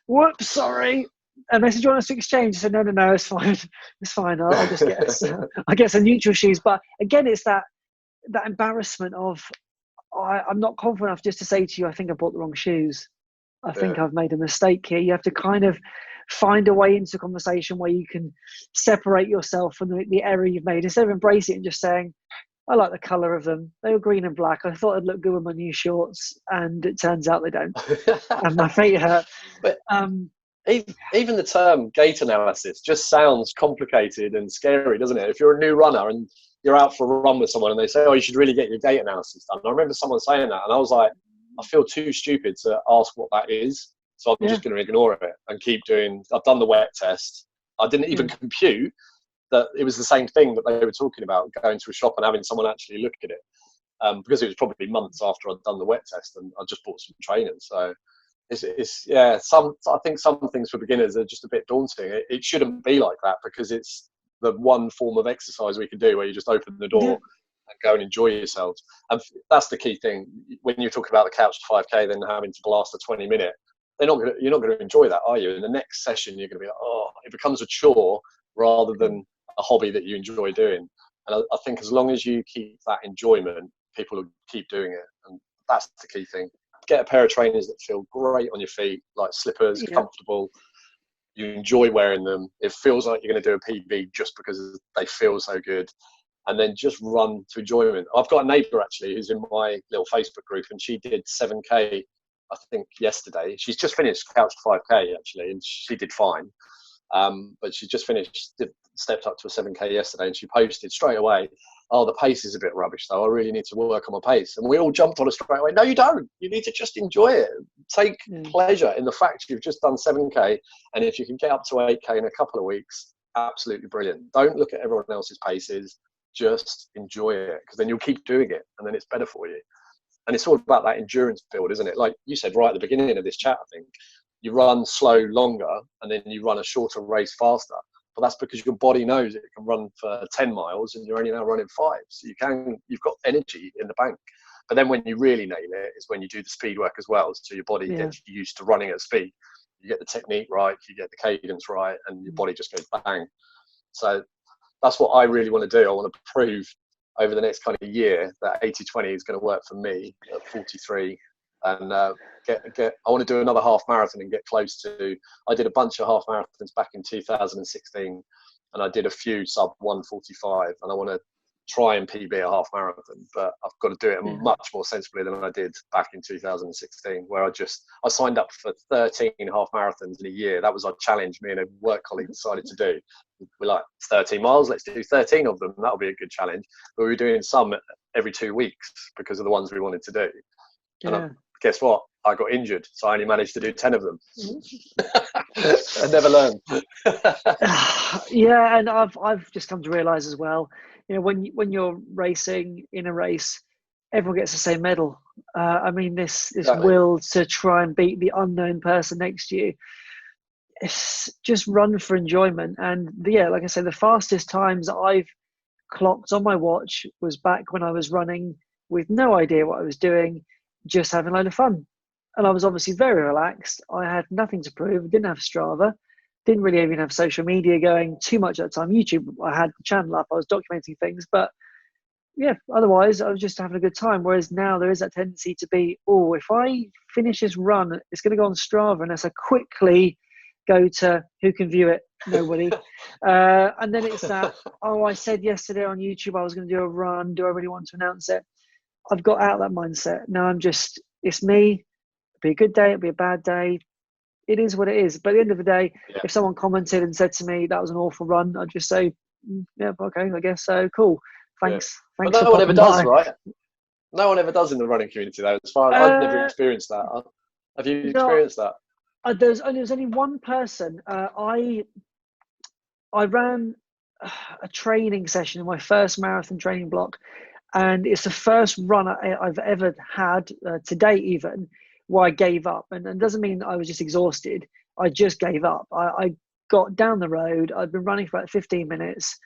whoops, sorry. And they said, do you want us to exchange? I said, no, it's fine. It's fine. I'll just get some neutral shoes. But again, it's that embarrassment of, I'm not confident enough just to say to you, I think I bought the wrong shoes. I think I've made a mistake here. You have to kind of find a way into a conversation where you can separate yourself from the error you've made, instead of embracing it and just saying, I like the colour of them. They were green and black. I thought it'd look good with my new shorts, and it turns out they don't. And my feet hurt. But even the term gait analysis just sounds complicated and scary, doesn't it? If you're a new runner and you're out for a run with someone and they say, oh, you should really get your gait analysis done. I remember someone saying that, and I was like, I feel too stupid to ask what that is. So I'm just going to ignore it and keep doing. I've done the wet test. I didn't even compute that it was the same thing that they were talking about, going to a shop and having someone actually look at it, because it was probably months after I'd done the wet test and I just bought some trainers. So I think some things for beginners are just a bit daunting. It shouldn't be like that, because it's the one form of exercise we can do where you just open the door and go and enjoy yourselves. And that's the key thing. When you talk about the couch to 5K, then having to blast a 20-minute, you're not going to enjoy that, are you? In the next session, you're going to be like, oh, it becomes a chore rather than a hobby that you enjoy doing. And I think as long as you keep that enjoyment, people will keep doing it. And that's the key thing. Get a pair of trainers that feel great on your feet, like slippers, comfortable. You enjoy wearing them. It feels like you're going to do a PB just because they feel so good. And then just run to enjoyment. I've got a neighbour actually who's in my little Facebook group, and she did 7K, I think, yesterday. She's just finished couch to 5K actually, and she did fine. But she just stepped up to a 7K yesterday, and she posted straight away, oh, the pace is a bit rubbish though, I really need to work on my pace. And we all jumped on it straight away. No, you don't. You need to just enjoy it. Take pleasure in the fact you've just done 7K, and if you can get up to 8K in a couple of weeks, absolutely brilliant. Don't look at everyone else's paces, just enjoy it, because then you'll keep doing it and then it's better for you. And it's all about that endurance build, isn't it? Like you said right at the beginning of this chat, I think, you run slow longer and then you run a shorter race faster. But that's because your body knows it can run for 10 miles and you're only now running 5. So you've got energy in the bank. But then when you really nail it is when you do the speed work as well. So your body gets used to running at speed. You get the technique right, you get the cadence right, and your body just goes bang. So that's what I really want to do. I want to prove over the next kind of year that 80-20 is going to work for me at 43. And I want to do another half marathon and get close to. I did a bunch of half marathons back in 2016, and I did a few sub 145, and I want to try and PB a half marathon, but I've got to do it much more sensibly than I did back in 2016, where I signed up for 13 half marathons in a year. That was our challenge me and a work colleague decided to do. We're like, 13 miles, let's do 13 of them. That'll be a good challenge. But we were doing some every 2 weeks because of the ones we wanted to do. And guess what? I got injured, so I only managed to do 10 of them. I never learned. Yeah, and I've just come to realise as well, you know, when you're racing in a race, everyone gets the same medal. I mean, this will to try and beat the unknown person next to you. It's just run for enjoyment. And like I say, the fastest times I've clocked on my watch was back when I was running with no idea what I was doing, just having a load of fun. And I was obviously very relaxed. I had nothing to prove. Didn't have Strava. Didn't really even have social media going too much at the time. YouTube, I had the channel up. I was documenting things. But otherwise, I was just having a good time. Whereas now there is that tendency to be, if I finish this run, it's going to go on Strava. Unless I quickly go to who can view it? Nobody. And then it's that, I said yesterday on YouTube I was going to do a run. Do I really want to announce it? I've got out of that mindset. Now it's me. It'll be a good day. It'll be a bad day. It is what it is. But at the end of the day, if someone commented and said to me, that was an awful run, I'd just say, okay, I guess so. Cool. Thanks. Yeah. But no one ever does, right? No one ever does in the running community, though. As far as I've never experienced that. Have you experienced that? There was only one person. I ran a training session in my first marathon training block. And it's the first run I've ever had to date, even where I gave up. And it doesn't mean I was just exhausted. I just gave up. I got down the road. I'd been running for about 15 minutes.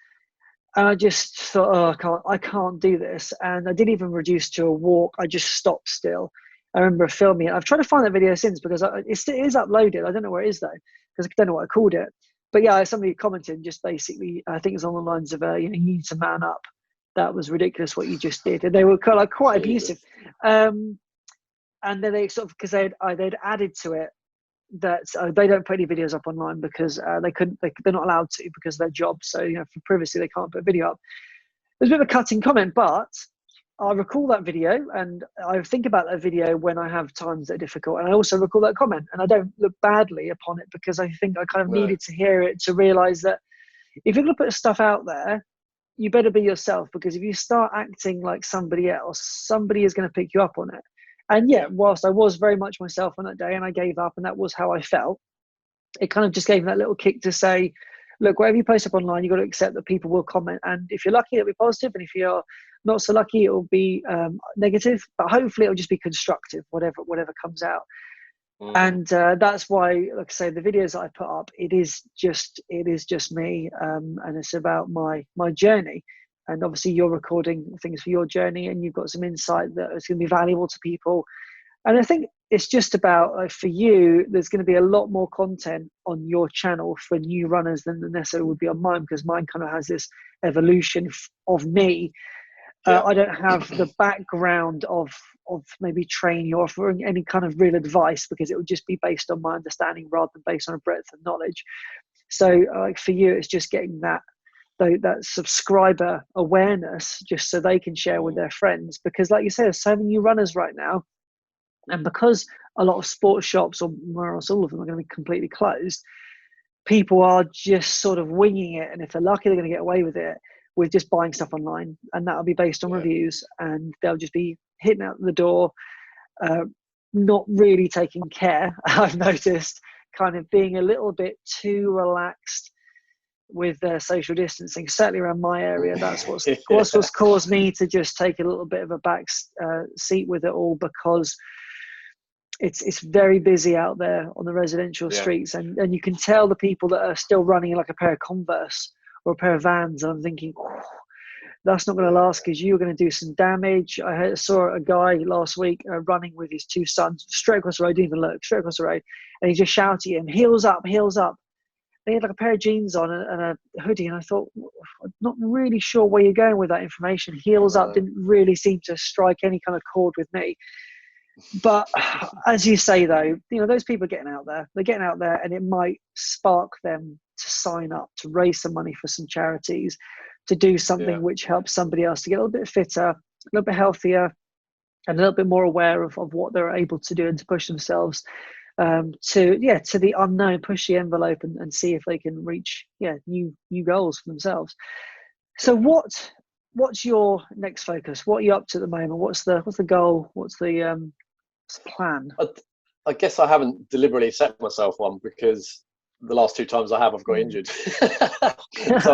And I just thought, I can't do this. And I didn't even reduce to a walk. I just stopped still. I remember filming it. I've tried to find that video since because it is uploaded. I don't know where it is, though, because I don't know what I called it. But somebody commented just basically, I think it's on the lines of, you need to man up. That was ridiculous what you just did. And they were quite abusive. And then they because they'd added to it that they don't put any videos up online because they're not allowed to because of their job. So, for privacy, they can't put a video up. There's a bit of a cutting comment, but I recall that video and I think about that video when I have times that are difficult. And I also recall that comment and I don't look badly upon it because I think I kind of needed to hear it to realize that if you're going to put stuff out there, you better be yourself, because if you start acting like somebody else, somebody is going to pick you up on it. And yeah, whilst I was very much myself on that day and I gave up and that was how I felt, it kind of just gave me that little kick to say, look, whatever you post up online, you've got to accept that people will comment. And if you're lucky, it'll be positive. And if you're not so lucky, it'll be negative. But hopefully it'll just be constructive, whatever comes out. And that's why, like I say, the videos that I put up, it is just me, and it's about my journey. And obviously, you're recording things for your journey, and you've got some insight that is going to be valuable to people. And I think it's just about, like, for you, there's going to be a lot more content on your channel for new runners than necessarily would be on mine, because mine kind of has this evolution of me. I don't have the background of maybe training or offering any kind of real advice, because it would just be based on my understanding rather than based on a breadth of knowledge. So like for you, it's just getting that subscriber awareness, just so they can share with their friends, because like you say, there's so many new runners right now, and because a lot of sports shops, or more or less all of them, are going to be completely closed, people are just sort of winging it, and if they're lucky, they're going to get away with it with just buying stuff online, and that'll be based on reviews, and they'll just be hitting out the door, not really taking care. I've noticed kind of being a little bit too relaxed with social distancing, certainly around my area. That's what's caused me to just take a little bit of a back seat with it all, because it's very busy out there on the residential streets, and you can tell the people that are still running like a pair of Converse or a pair of Vans, and I'm thinking, that's not going to last, because you're going to do some damage. I saw a guy last week running with his two sons straight across the road, didn't even look, straight across the road, and he just shouted at him, heels up, heels up. They had like a pair of jeans on and a hoodie, and I thought, I'm not really sure where you're going with that information. Heels up didn't really seem to strike any kind of chord with me. But as you say, though, those people are getting out there. They're getting out there, and it might spark them to sign up, to raise some money for some charities, to do something which helps somebody else to get a little bit fitter, a little bit healthier, and a little bit more aware of what they're able to do and to push themselves to the unknown, push the envelope, and see if they can reach new goals for themselves. So what's your next focus? What are you up to at the moment? What's the goal? What's the plan? I guess I haven't deliberately set myself one, because the last two times I've got injured. So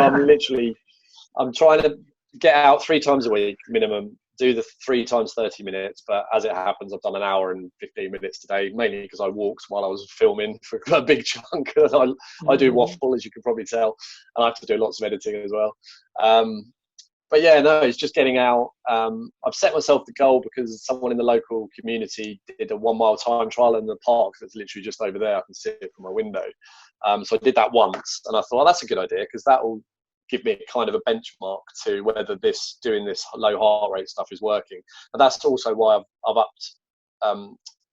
I'm trying to get out 3 times a week minimum, do the 3 times 30 minutes. But as it happens, I've done an hour and 15 minutes today, mainly because I walked while I was filming for a big chunk. I do waffle, as you can probably tell, and I have to do lots of editing as well. But yeah, no, it's just getting out. I've set myself the goal because someone in the local community did a 1 mile time trial in the park that's literally just over there. I can see it from my window. So I did that once, and I thought, well, that's a good idea, because that will give me kind of a benchmark to whether doing this low heart rate stuff is working. And that's also why I've upped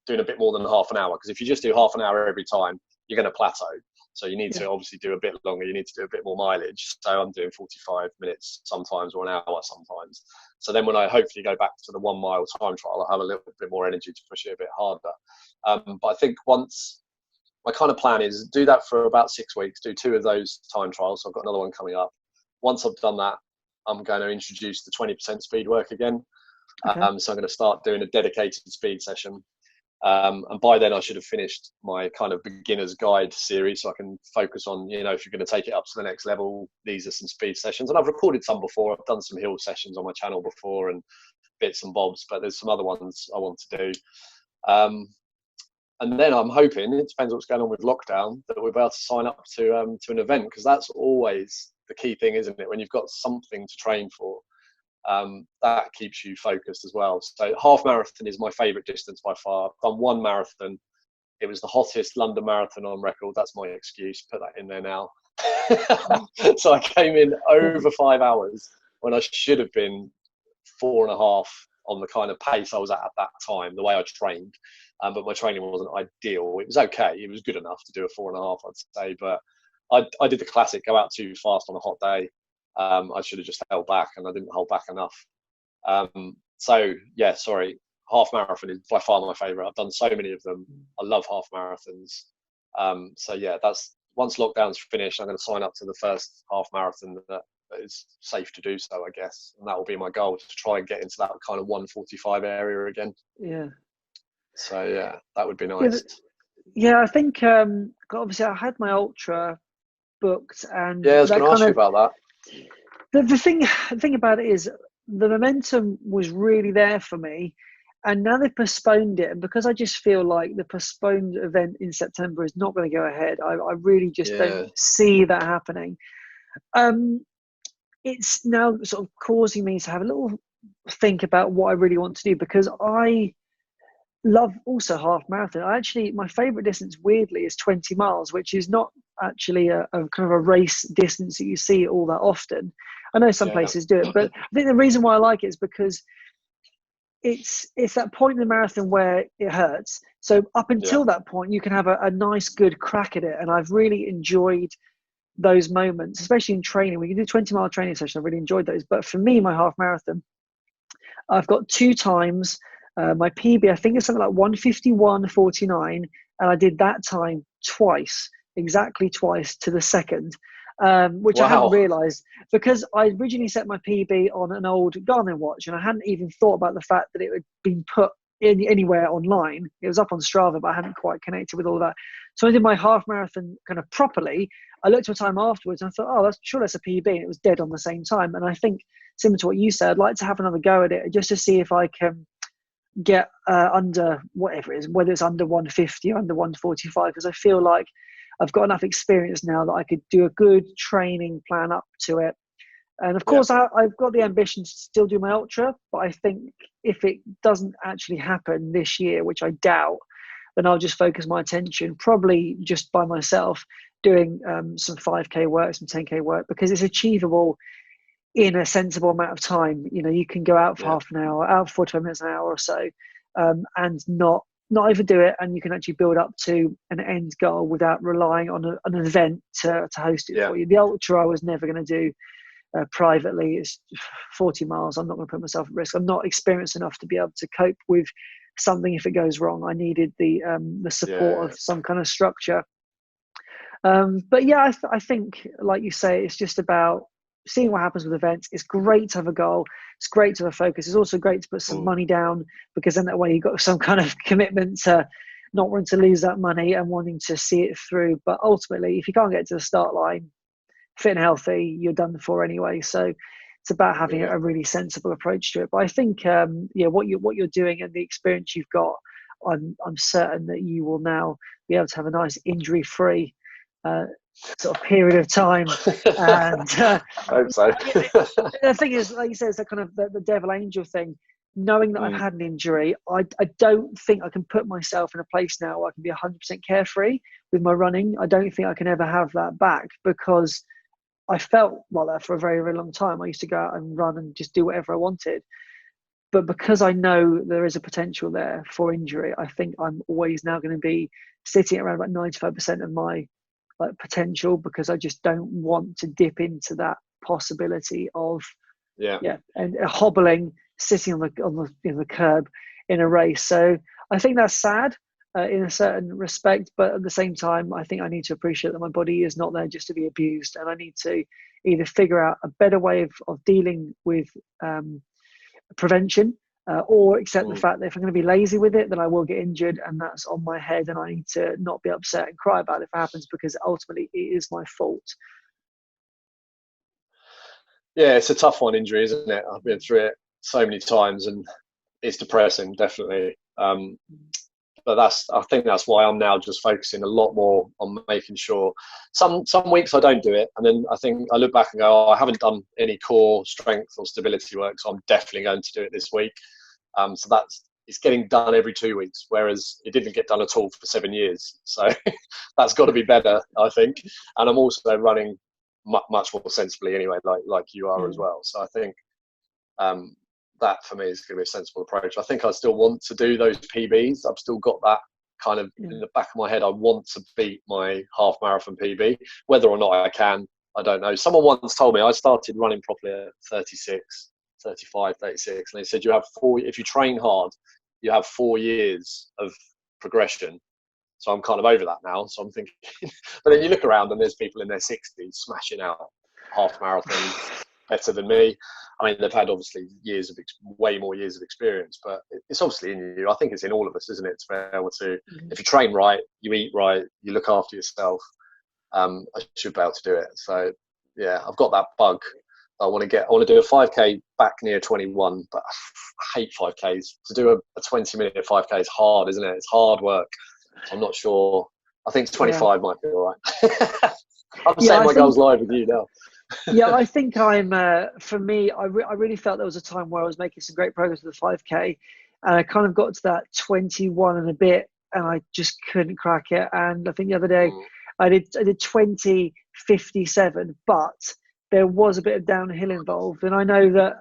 doing a bit more than half an hour, because if you just do half an hour every time, you're going to plateau. So you need to obviously do a bit longer. You need to do a bit more mileage. So I'm doing 45 minutes sometimes, or an hour sometimes. So then when I hopefully go back to the 1 mile time trial, I'll have a little bit more energy to push it a bit harder. But I think once, my kind of plan is do that for about 6 weeks, do 2 of those time trials. So I've got another one coming up. Once I've done that, I'm going to introduce the 20% speed work again. So I'm going to start doing a dedicated speed session. And by then I should have finished my kind of beginner's guide series, so I can focus on, if you're going to take it up to the next level, these are some speed sessions. And I've recorded some before. I've done some hill sessions on my channel before and bits and bobs, but there's some other ones I want to do. And then I'm hoping, it depends what's going on with lockdown, that we'll be able to sign up to an event, because that's always the key thing, isn't it? When you've got something to train for, that keeps you focused as well. So half marathon is my favourite distance by far. I've done 1 marathon. It was the hottest London marathon on record. That's my excuse. Put that in there now. So I came in over 5 hours when I should have been 4.5 on the kind of pace I was at that time, the way I trained. But my training wasn't ideal. It was okay. It was good enough to do a 4.5, I'd say. But I did the classic, go out too fast on a hot day. I should have just held back, and I didn't hold back enough. So yeah, sorry. Half marathon is by far my favourite. I've done so many of them. I love half marathons. So yeah, that's, once lockdown's finished, I'm going to sign up to the first half marathon that is safe to do so, I guess. And that will be my goal, to try and get into that kind of 1:45 area again. Yeah. So yeah, that would be Yeah, nice. yeah. I think obviously I had my ultra booked, and Yeah, I was that going to kind ask you of about that. the thing about it is the momentum was really there for me, and now they've postponed it. And because I just feel like the postponed event in September is not going to go ahead, I really just don't Yeah, see that happening. Um, it's now sort of causing me to have a little think about what I really want to do, because I love also half marathon. My favorite distance weirdly is 20 miles, which is not actually a kind of a race distance that you see all that often. I know some yeah, places do it, but I think the reason why I like it is because it's that point in the marathon where it hurts. So up yeah, until that point, you can have a nice, good crack at it. And I've really enjoyed those moments, especially in training. We can do 20-mile training session. I've really enjoyed those. But for me, my half marathon, I've got two times. My PB, I think it's something like 1:51:49, and I did that time twice, exactly twice to the second, which I hadn't wow, realised, because I originally set my PB on an old Garmin watch, and I hadn't even thought about the fact that it had been put anywhere online. It was up on Strava, but I hadn't quite connected with all that. So I did my half marathon kind of properly. I looked at a time afterwards, and I thought, oh, that's a PB, and it was dead on the same time. And I think, similar to what you said, I'd like to have another go at it just to see if I can get under whatever it is, whether it's under 150 or under 145, because I feel like I've got enough experience now that I could do a good training plan up to it. And of yeah, course, I've got the ambition to still do my ultra, but I think if it doesn't actually happen this year, which I doubt, then I'll just focus my attention probably just by myself doing some 5K work, some 10K work, because it's achievable in a sensible amount of time. You know, you can go out for yeah, half an hour, out for 45 minutes, an hour or so, and not overdo it, and you can actually build up to an end goal without relying on an event to host it yeah, for you. The ultra I was never going to do privately. It's 40 miles. I'm not going to put myself at risk. I'm not experienced enough to be able to cope with something if it goes wrong. I needed the support yeah. of some kind of structure. But yeah, I think, like you say, it's just about seeing what happens with events. It's great to have a goal. It's great to have a focus. It's also great to put some Mm. money down, because then that way you've got some kind of commitment to not wanting to lose that money and wanting to see it through. But ultimately, if you can't get to the start line fit and healthy, you're done for anyway. So it's about having Yeah, a really sensible approach to it. But I think, yeah, what you're doing and the experience you've got, I'm certain that you will now be able to have a nice injury-free uh, sort of period of time. And hope so. the thing is, like you said, it's the kind of the devil angel thing. Knowing that I've Mm, had an injury, I don't think I can put myself in a place now where I can be 100% carefree with my running. I don't think I can ever have that back, because I felt like that for a very, very long time. I used to go out and run and just do whatever I wanted. But because I know there is a potential there for injury, I think I'm always now going to be sitting around about 95% of my potential, because I just don't want to dip into that possibility of yeah, and hobbling, sitting on the curb in a race. So I think that's sad in a certain respect, but at the same time, I think I need to appreciate that my body is not there just to be abused, and I need to either figure out a better way of dealing with prevention, or accept the mm, fact that if I'm going to be lazy with it, then I will get injured, and that's on my head, and I need to not be upset and cry about it if it happens, because ultimately it is my fault. yeah. It's a tough one, injury, isn't it? I've been through it so many times, and it's depressing, definitely. But I think that's why I'm now just focusing a lot more on making sure. Some weeks I don't do it, and then I think I look back and go, oh, I haven't done any core strength or stability work, so I'm definitely going to do it this week. So it's getting done every 2 weeks, whereas it didn't get done at all for 7 years. So that's got to be better, I think. And I'm also running much more sensibly anyway, like you are as Mm. well. So I think that for me is going to be a sensible approach. I think I still want to do those PBs. I've still got that kind of Yeah. in the back of my head. I want to beat my half marathon PB. Whether or not I can, I don't know. Someone once told me I started running properly at 36, 35, 36, and they said if you train hard, you have 4 years of progression. So I'm kind of over that now. So I'm thinking, but then you look around and there's people in their 60s smashing out half marathons, better than me. I mean, they've had obviously way more years of experience, but it's obviously in you. I think it's in all of us, isn't it? To be able to, if you train right, you eat right, you look after yourself, I should be able to do it. So yeah, I've got that bug. I want to do a 5K back near 21, but I hate 5Ks. To do a 20-minute 5K is hard, isn't it? It's hard work. I'm not sure. I think 25 might be all right. I'm saying my goals live with you now. Yeah, I think for me, I really felt there was a time where I was making some great progress with the 5K, and I kind of got to that 21 and a bit, and I just couldn't crack it. And I think the other day I did 20:57, but there was a bit of downhill involved, and I know that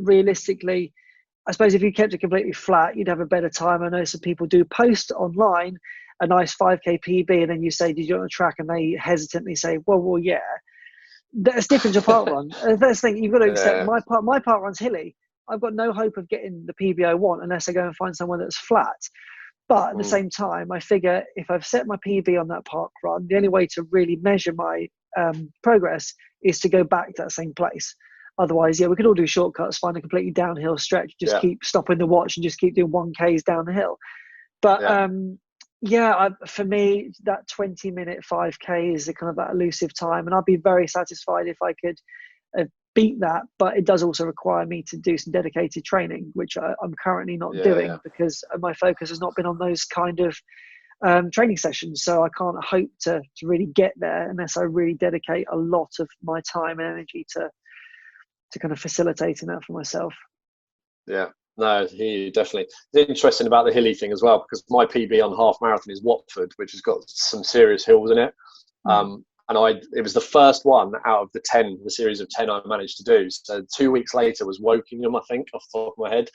realistically, I suppose if you kept it completely flat, you'd have a better time. I know some people do post online a nice 5K PB, and then you say, "Did you on the track?" and they hesitantly say, "Well, yeah." That's different to a park run. First thing you've got to accept, my park run's hilly. I've got no hope of getting the PB I want unless I go and find someone that's flat. But at the same time, I figure if I've set my PB on that park run, the only way to really measure my progress is to go back to that same place. Otherwise, we could all do shortcuts, find a completely downhill stretch, just keep stopping the watch and just keep doing 1Ks down the hill. But for me, that 20-minute 5K is kind of that elusive time, and I'd be very satisfied if I could beat that. But it does also require me to do some dedicated training, which I'm currently not doing because my focus has not been on those kind of training sessions. So I can't hope to really get there unless I really dedicate a lot of my time and energy to kind of facilitating that for myself. Yeah. No, he definitely. It's interesting about the hilly thing as well, because my PB on half marathon is Watford, which has got some serious hills in it. And it was the first one out of the series of 10 I managed to do. So 2 weeks later was Wokingham, I think, off the top of my head,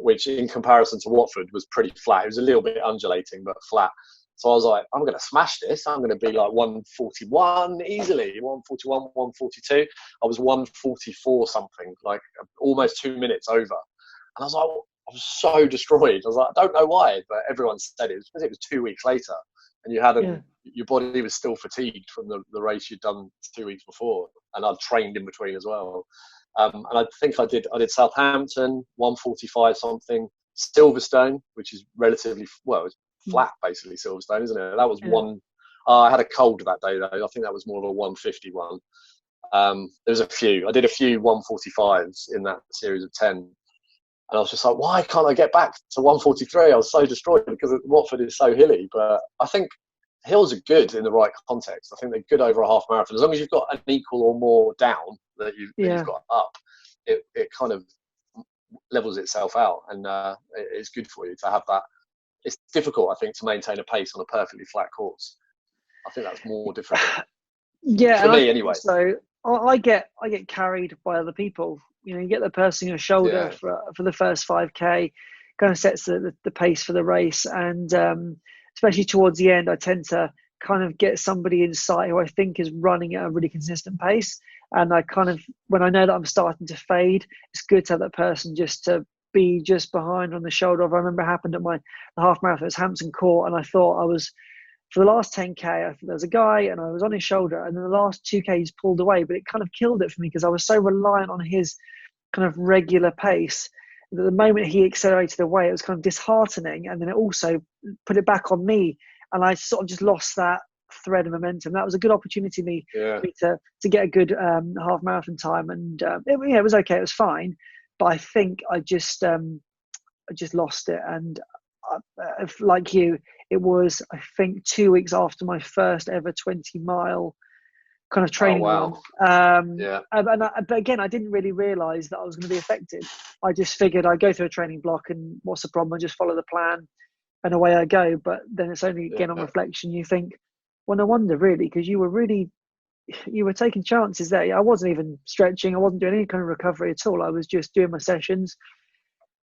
which in comparison to Watford was pretty flat. It was a little bit undulating, but flat. So I was like, I'm going to smash this. I'm going to be like 141 easily, 141, 142. I was 144 something, like almost 2 minutes over. And I was like, I was so destroyed. I was like, I don't know why, but everyone said it was because it was 2 weeks later, and you hadn't. Your body was still fatigued from the race you'd done 2 weeks before, and I'd trained in between as well. And I think I did Southampton 145 something, Silverstone, which is relatively it's flat basically. Silverstone, isn't it? That was one. I had a cold that day though. I think that was more of a 151. There was a few. I did a few 145s in that series of 10. And I was just like, why can't I get back to 143? I was so destroyed because Watford is so hilly. But I think hills are good in the right context. I think they're good over a half marathon. As long as you've got an equal or more down that you've got up, it kind of levels itself out. And it's good for you to have that. It's difficult, I think, to maintain a pace on a perfectly flat course. I think that's more difficult. For me, anyway. So I get carried by other people. You get the person on your shoulder for the first 5K, kind of sets the pace for the race. And especially towards the end, I tend to kind of get somebody in sight who I think is running at a really consistent pace. And I kind of, when I know that I'm starting to fade, it's good to have that person just to be just behind on the shoulder. I remember it happened at the half marathon, it was Hampton Court, and I thought I was, for the last 10K, I think there was a guy and I was on his shoulder, and then the last 2K he's pulled away, but it kind of killed it for me because I was so reliant on his kind of regular pace that the moment he accelerated away, it was kind of disheartening, and then it also put it back on me, and I sort of just lost that thread of momentum. That was a good opportunity for me to get a good half marathon time, and it was okay, it was fine, but I think I just lost it. And like you, it was, I think, 2 weeks after my first ever 20-mile kind of training run. But again, I didn't really realise that I was going to be affected. I just figured I'd go through a training block and what's the problem? I just follow the plan and away I go. But then it's only again on reflection, you think, well, no wonder really, because you were taking chances there. I wasn't even stretching. I wasn't doing any kind of recovery at all. I was just doing my sessions.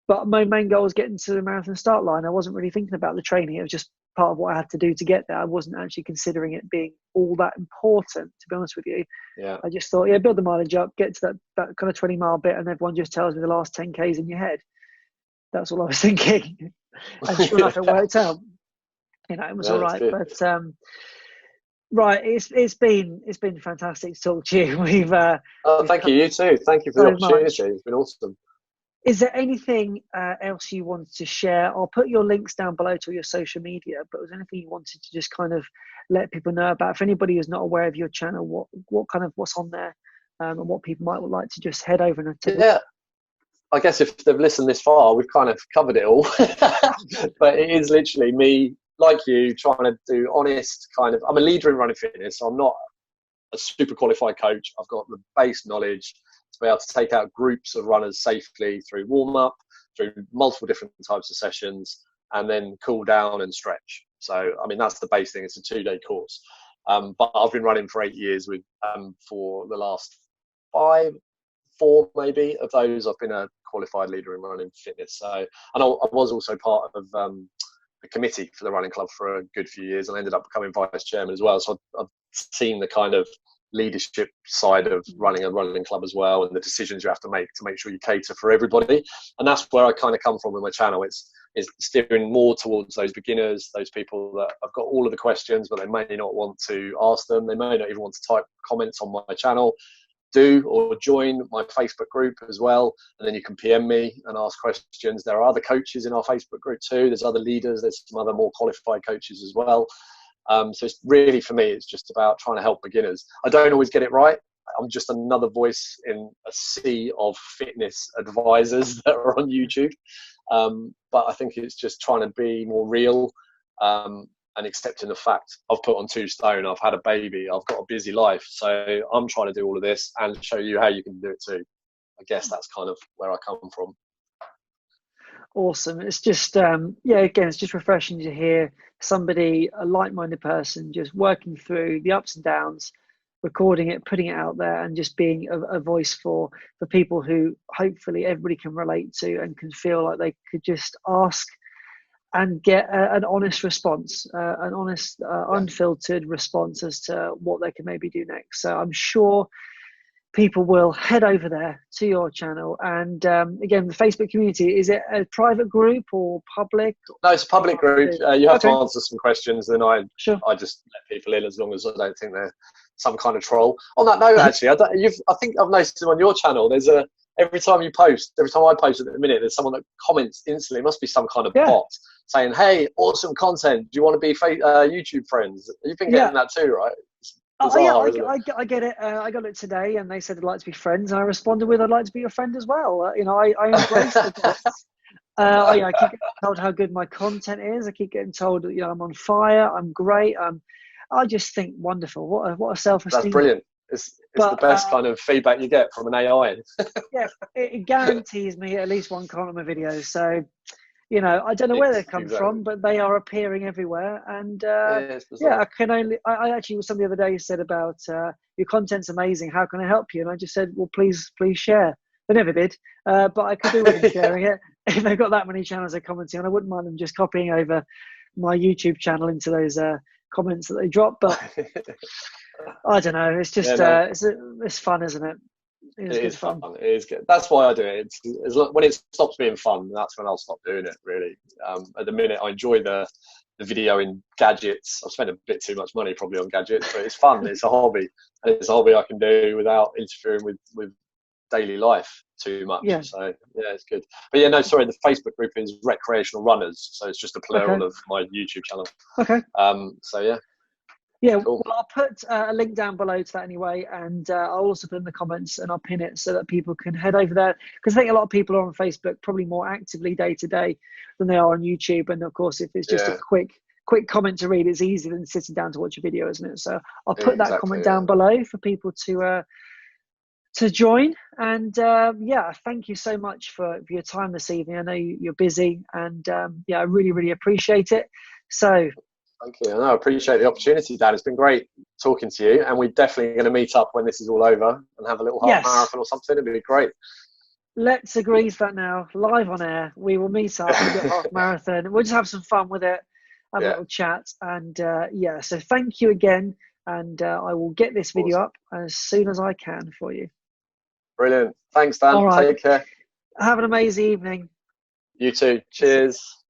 But my main goal was getting to the marathon start line. I wasn't really thinking about the training. It was just part of what I had to do to get there. I wasn't actually considering it being all that important, to be honest with you. I just thought, build the mileage up, get to that kind of 20-mile bit, and everyone just tells me the last 10Ks in your head. That's all I was thinking. And sure enough, it worked out. It was all right. But Right, it's been fantastic to talk to you. Oh, We've thank you. covered You too. Thank you for the so opportunity. much. It's been awesome. Is there anything else you wanted to share? I'll put your links down below to your social media, but was there anything you wanted to just kind of let people know about? If anybody is not aware of your channel, what kind of what's on there, and what people might like to just head over and take. Yeah, I guess if they've listened this far, we've kind of covered it all. But it is literally me, like you, trying to do honest kind of. I'm a leader in running fitness. So I'm not a super qualified coach. I've got the base knowledge to be able to take out groups of runners safely through warm up, through multiple different types of sessions, and then cool down and stretch. So, I mean, that's the base thing. It's a 2-day course. But I've been running for 8 years with for the last 4 maybe of those. I've been a qualified leader in running fitness. So, and I was also part of the committee for the running club for a good few years, and I ended up becoming vice chairman as well. So I've seen the kind of leadership side of running a running club as well, and the decisions you have to make sure you cater for everybody. And that's where I kind of come from with my channel. It's steering more towards those beginners, those people that have got all of the questions, but they may not want to ask them. They may not even want to type comments on my channel. Do or join my Facebook group as well, and then you can PM me and ask questions. There are other coaches in our Facebook group too. There's other leaders. There's some other more qualified coaches as well. So it's really, for me, it's just about trying to help beginners. I don't always get it right. I'm just another voice in a sea of fitness advisors that are on YouTube. But I think it's just trying to be more real, and accepting the fact I've put on 2 stone, I've had a baby, I've got a busy life. So I'm trying to do all of this and show you how you can do it too. I guess that's kind of where I come from. Awesome. It's just, again, it's just refreshing to hear somebody, a like-minded person, just working through the ups and downs, recording it, putting it out there, and just being a voice for people who hopefully everybody can relate to and can feel like they could just ask and get an honest response, an honest, unfiltered response as to what they can maybe do next. So I'm sure people will head over there to your channel. And again, the Facebook community, is it a private group or public? No, it's a public group. You have to Okay. answer some questions, and I just let people in as long as I don't think they're some kind of troll. On that note, actually, I think I've noticed on your channel, there's every time I post at the minute, there's someone that comments instantly. It must be some kind of bot saying, "Hey, awesome content. Do you want to be YouTube friends?" You've been getting that too, right? Bizarre, I get it. I got it today, and they said I'd like to be friends, and I responded with, "I'd like to be your friend as well." I embrace the bots. I keep getting told how good my content is. I keep getting told, I'm on fire. I'm great. I just think wonderful. What a self-esteem. That's brilliant. It's the best kind of feedback you get from an AI. Yeah, it guarantees me at least one comment on my videos. So, I don't know where they come from, but they are appearing everywhere. And I can only. I actually was somebody the other day said about your content's amazing. How can I help you? And I just said, well, please share. They never did, but I could do with them sharing it. If they've got that many channels they're commenting on, I wouldn't mind them just copying over my YouTube channel into those comments that they drop. But I don't know. It's just it's fun, isn't it? It is fun. It is good. That's why I do it. When it stops being fun, that's when I'll stop doing it. Really. At the minute, I enjoy the video in gadgets. I've spent a bit too much money probably on gadgets, but it's fun. It's a hobby, and it's a hobby I can do without interfering with daily life too much. Yeah. So yeah, it's good. But yeah, no, sorry. The Facebook group is Recreational Runners, so it's just a plural of my YouTube channel. Okay. So yeah. Yeah, cool. Well, I'll put a link down below to that anyway, and I'll also put in the comments, and I'll pin it so that people can head over there, because I think a lot of people are on Facebook probably more actively day to day than they are on YouTube. And of course, if it's just a quick comment to read, it's easier than sitting down to watch a video, isn't it? So I'll put that comment down below for people to join. And thank you so much for your time this evening. I know you're busy, and I really appreciate it. So thank you. I appreciate the opportunity, Dan. It's been great talking to you, and we're definitely going to meet up when this is all over and have a little half marathon or something. It'd be great. Let's agree to that now, live on air. We will meet up and do a half marathon. We'll just have some fun with it, have a little chat, and so thank you again, and I will get this video up as soon as I can for you. Brilliant. Thanks, Dan. All right. Take care. Have an amazing evening. You too. Cheers.